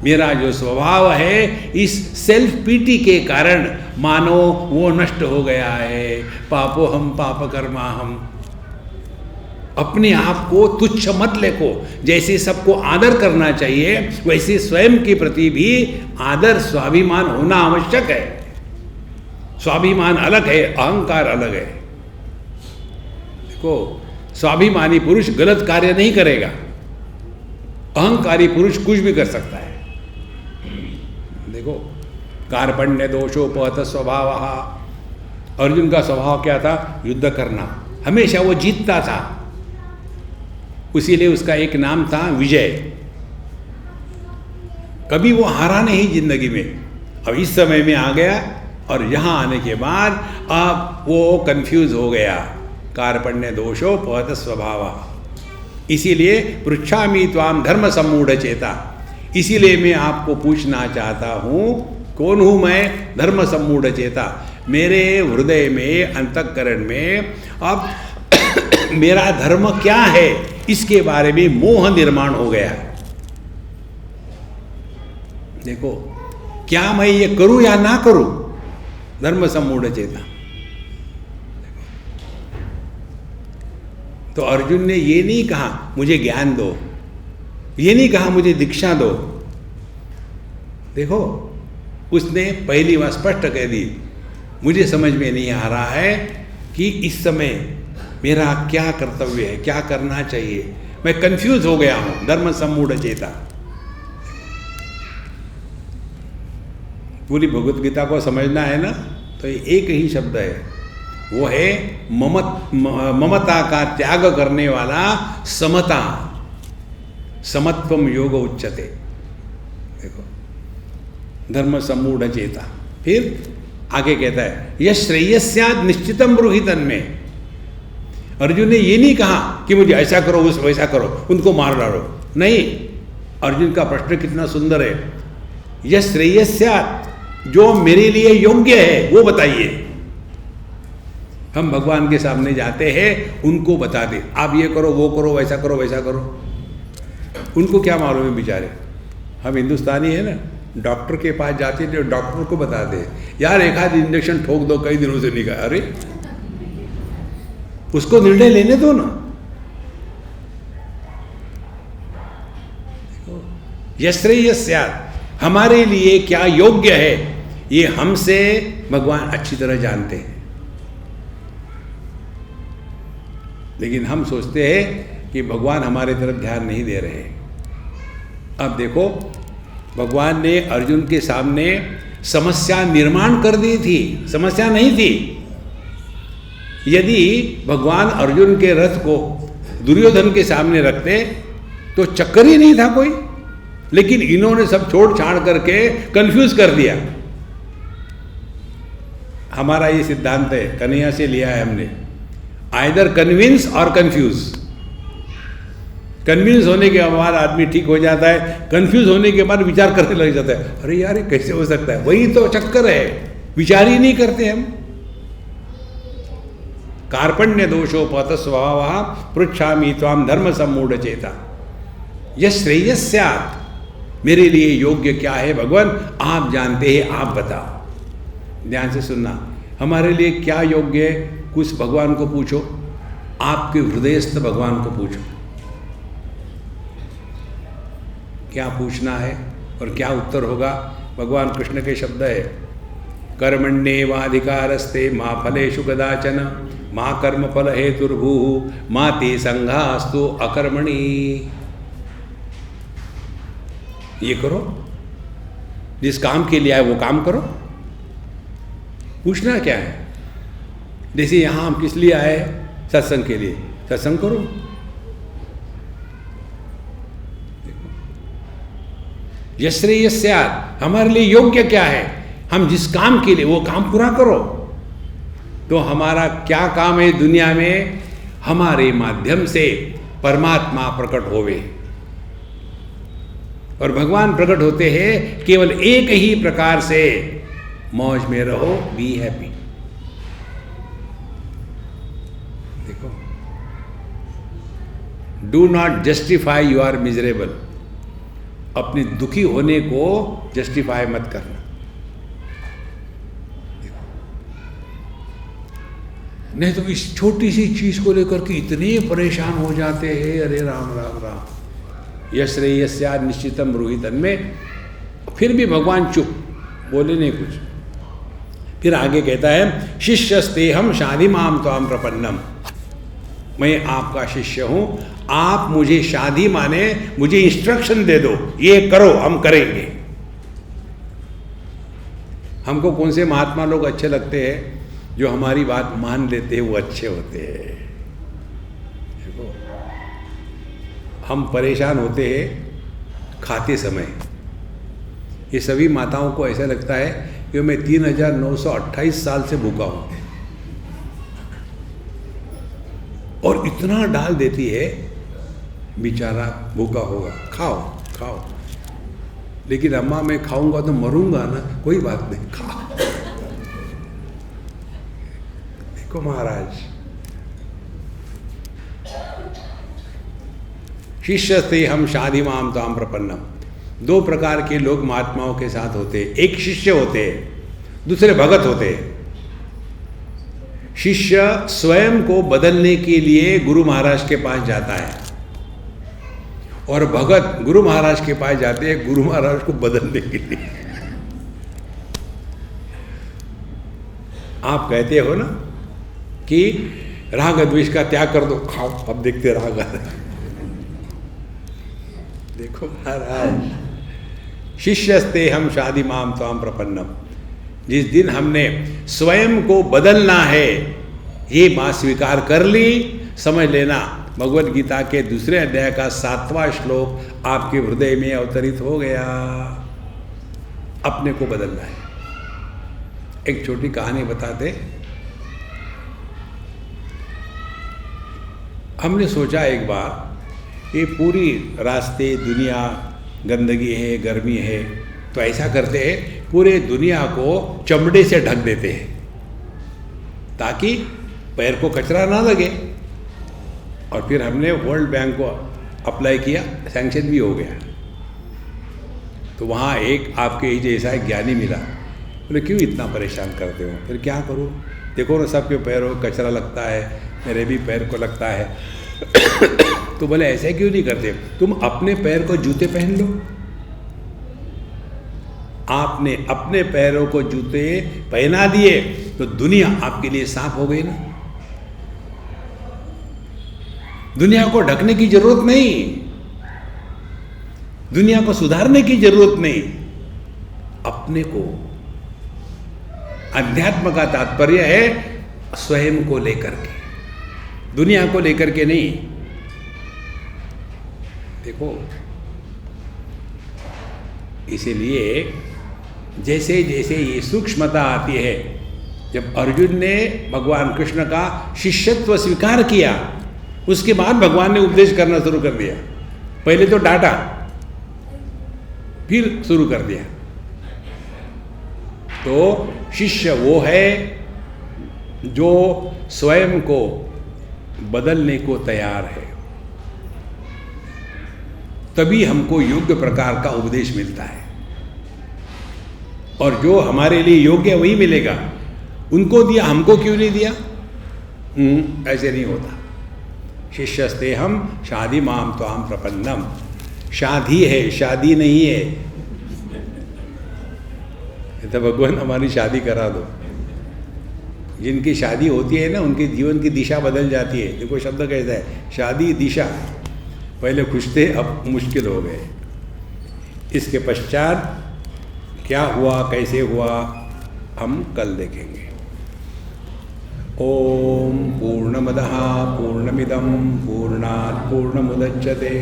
मेरा जो स्वभाव है इस सेल्फ पीटी के कारण मानो वो नष्ट हो गया है। पापो हम पाप कर्मा हम। अपने आप को तुच्छ मत लेको। जैसे सबको आदर करना चाहिए वैसे स्वयं के प्रति भी आदर स्वाभिमान होना आवश्यक है। स्वाभिमान अलग है, अहंकार अलग है। देखो, स्वाभिमानी पुरुष गलत कार्य नहीं करेगा, अहंकारी पुरुष कुछ भी कर सकता है। देखो, कार्पण्य दोषोपहत स्वभावः, अर्जुन का स्वभाव क्या था? युद्ध करना। हमेशा वो जीतता था, इसीलिए उसका एक नाम था विजय। कभी वो हारा नहीं जिंदगी में। अब इस समय में आ गया और यहाँ आने के बाद अब वो कंफ्यूज हो गया। कार्पण्य दोषोपहत स्वभावः। इसीलिए पृच्छामि त्वाम धर्म सम्मूढ़ चेता। इसीलिए मैं आपको पूछना चाहता हूँ, कौन हूँ मैं? धर्म सम्मूढ़ चेता। मेरे हृदय में, अंतःकरण में अब मेरा धर्म क्या है इसके बारे में मोह निर्माण हो गया है। देखो, क्या मैं ये करूं या ना करूं? धर्म सम्मूढ़ चेता। तो अर्जुन ने ये नहीं कहा मुझे ज्ञान दो, ये नहीं कहा मुझे दीक्षा दो। देखो, उसने पहली बार स्पष्ट कह दी, मुझे समझ में नहीं आ रहा है कि इस समय मेरा क्या कर्तव्य है, क्या करना चाहिए। मैं कंफ्यूज हो गया हूं। धर्म सम्मूढ़ चेता। पूरी भगवत गीता को समझना है ना, तो एक ही शब्द है, वो है ममता का त्याग करने वाला समता। समत्वम योग उच्यते। देखो, धर्म सम्मूढ़ चेता। फिर आगे कहता है यह श्रेयस्याद निश्चितम ब्रूहि तन्मे। अर्जुन ने ये नहीं कहा कि मुझे ऐसा करो वैसा करो, उनको मार डालो। नहीं, अर्जुन का प्रश्न कितना सुंदर है। यह श्रेयस्याद, जो मेरे लिए योग्य है वो बताइए। हम भगवान के सामने जाते हैं, उनको बता दे, आप ये करो वो करो वैसा करो वैसा करो। उनको क्या मालूम है बेचारे। हम हिंदुस्तानी है ना, डॉक्टर के पास जाते हैं तो डॉक्टर को बता दे, यार एक आध इंजेक्शन ठोक दो, कई दिनों से नहीं खाया। अरे उसको निर्णय लेने दो ना। यश्रेयस्यात्, हमारे लिए क्या योग्य है ये हमसे भगवान अच्छी तरह जानते हैं। लेकिन हम सोचते हैं कि भगवान हमारे तरफ ध्यान नहीं दे रहे। अब देखो, भगवान ने अर्जुन के सामने समस्या निर्माण कर दी थी, समस्या नहीं थी। यदि भगवान अर्जुन के रथ को दुर्योधन के सामने रखते तो चक्कर ही नहीं था कोई। लेकिन इन्होंने सब छोड़ छाड़ करके कंफ्यूज कर दिया। हमारा ये सिद्धांत है, कन्हैया से लिया है हमने, आइदर कन्विंस और कंफ्यूज। कन्विंस होने के बाद आदमी ठीक हो जाता है, कंफ्यूज होने के बाद विचार करने लग जाता है, अरे यार ये कैसे हो सकता है। वही तो चक्कर है, विचार ही नहीं करते हम। कार्पण्य दोषोपहत स्वभाव पृच्छामि त्वाम धर्म सम्मूढ़ चेता। यह श्रेयस्यात्, मेरे लिए योग्य क्या है भगवान आप जानते हैं, आप बताओ। ध्यान से सुनना, हमारे लिए क्या योग्य है कुछ भगवान को पूछो, आपके हृदयस्थ भगवान को पूछो क्या पूछना है और क्या उत्तर होगा। भगवान कृष्ण के शब्द है, कर्मण्येवाधिकारस्ते मा फलेषु कदाचन मा कर्म फल हेतुर्भूः मा ते संघास्तु अकर्मणि। ये करो, जिस काम के लिए आए वो काम करो। पूछना क्या है, जैसे यहाँ हम किस लिए आए, सत्संग के लिए, सत्संग करो। यश्रेयस्यात्, हमारे लिए योग्य क्या है, हम जिस काम के लिए वो काम पूरा करो। तो हमारा क्या काम है दुनिया में, हमारे माध्यम से परमात्मा प्रकट होवे। और भगवान प्रकट होते हैं केवल एक ही प्रकार से, मौज में रहो, बी हैप्पी। देखो, do not justify you are miserable, अपने दुखी होने को जस्टिफाई मत करना। नहीं तो इस छोटी सी चीज को लेकर के इतने परेशान हो जाते हैं, अरे राम राम राम। यश्रेयस्या निश्चितम रोहितन में फिर भी भगवान चुप, बोले नहीं कुछ। फिर आगे कहता है, शिष्यस्तेहम शाधिमाम त्वाम प्रपन्नम, मैं आपका शिष्य हूं, आप मुझे शादी माने मुझे इंस्ट्रक्शन दे दो, ये करो, हम करेंगे। हमको कौन से महात्मा लोग अच्छे लगते हैं, जो हमारी बात मान लेते हैं, वो अच्छे होते हैं। देखो, हम परेशान होते हैं खाते समय, ये सभी माताओं को ऐसा लगता है कि मैं 3928 साल से भूखा हूं, और इतना डाल देती है, बेचारा भूखा होगा, खाओ खाओ। लेकिन अम्मा मैं खाऊंगा तो मरूंगा ना, कोई बात नहीं, खा। देखो महाराज, शिष्यस्ते हम शाधिमाम ताम प्रपन्नम। दो प्रकार के लोग महात्माओं के साथ होते हैं, एक शिष्य होते हैं, दूसरे भगत होते हैं। शिष्य स्वयं को बदलने के लिए गुरु महाराज के पास जाता है, और भगत गुरु महाराज के पास जाते हैं गुरु महाराज को बदलने के लिए। आप कहते हो ना कि राग द्वेष का त्याग कर दो, खाओ, अब देखते राग आ रहा है। देखो महाराज, शिष्यस्ते हम शाधिमाम त्वाम प्रपन्नम, जिस दिन हमने स्वयं को बदलना है ये बात स्वीकार कर ली, समझ लेना भगवत गीता के दूसरे अध्याय का 7वां श्लोक आपके हृदय में अवतरित हो गया। अपने को बदलना है। एक छोटी कहानी बताते, हमने सोचा एक बार, ये पूरी रास्ते दुनिया गंदगी है, गर्मी है, तो ऐसा करते हैं पूरे दुनिया को चमड़े से ढक देते हैं ताकि पैर को कचरा ना लगे। और फिर हमने वर्ल्ड बैंक को अप्लाई किया, सैंक्शन भी हो गया। तो वहाँ एक आपके ही जैसा एक ज्ञानी मिला, बोले क्यों इतना परेशान करते हो? फिर क्या करूँ, देखो ना सबके पैरों को कचरा लगता है, मेरे भी पैर को लगता है। तो बोले ऐसे क्यों नहीं करते, तुम अपने पैर को जूते पहन लो। आपने अपने पैरों को जूते पहना दिए तो दुनिया आपके लिए साफ हो गई ना। दुनिया को ढकने की जरूरत नहीं, दुनिया को सुधारने की जरूरत नहीं, अपने को। अध्यात्म का तात्पर्य है स्वयं को लेकर के, दुनिया को लेकर के नहीं। देखो, इसीलिए जैसे जैसे ये सूक्ष्मता आती है, जब अर्जुन ने भगवान कृष्ण का शिष्यत्व स्वीकार किया, उसके बाद भगवान ने उपदेश करना शुरू कर दिया। पहले तो डांटा, फिर शुरू कर दिया। तो शिष्य वो है जो स्वयं को बदलने को तैयार है, तभी हमको योग्य प्रकार का उपदेश मिलता है। और जो हमारे लिए योग्य वही मिलेगा। उनको दिया, हमको क्यों नहीं दिया? ऐसे नहीं होता। शिष्यस्ते हम शादी माम त्वाम प्रपन्नम। शादी है, शादी नहीं है। तो भगवान हमारी शादी करा दो। जिनकी शादी होती है ना, उनके जीवन की दिशा बदल जाती है। देखो शब्द कैसा है, शादी दिशा। पहले खुश थे, अब मुश्किल हो गए। इसके पश्चात क्या हुआ, कैसे हुआ, हम कल देखेंगे। ओम पूर्णमदः पूर्णमिदं पूर्णात् पूर्णमुदच्यते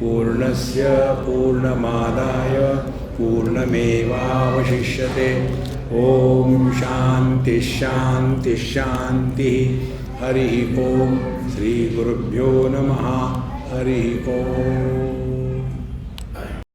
पूर्णस्य पूर्णमादाय पूर्णमेवावशिष्यते। ओम शांति शांति शांति। हरि ओम। श्री गुरुभ्यो नमः। हरि ओम।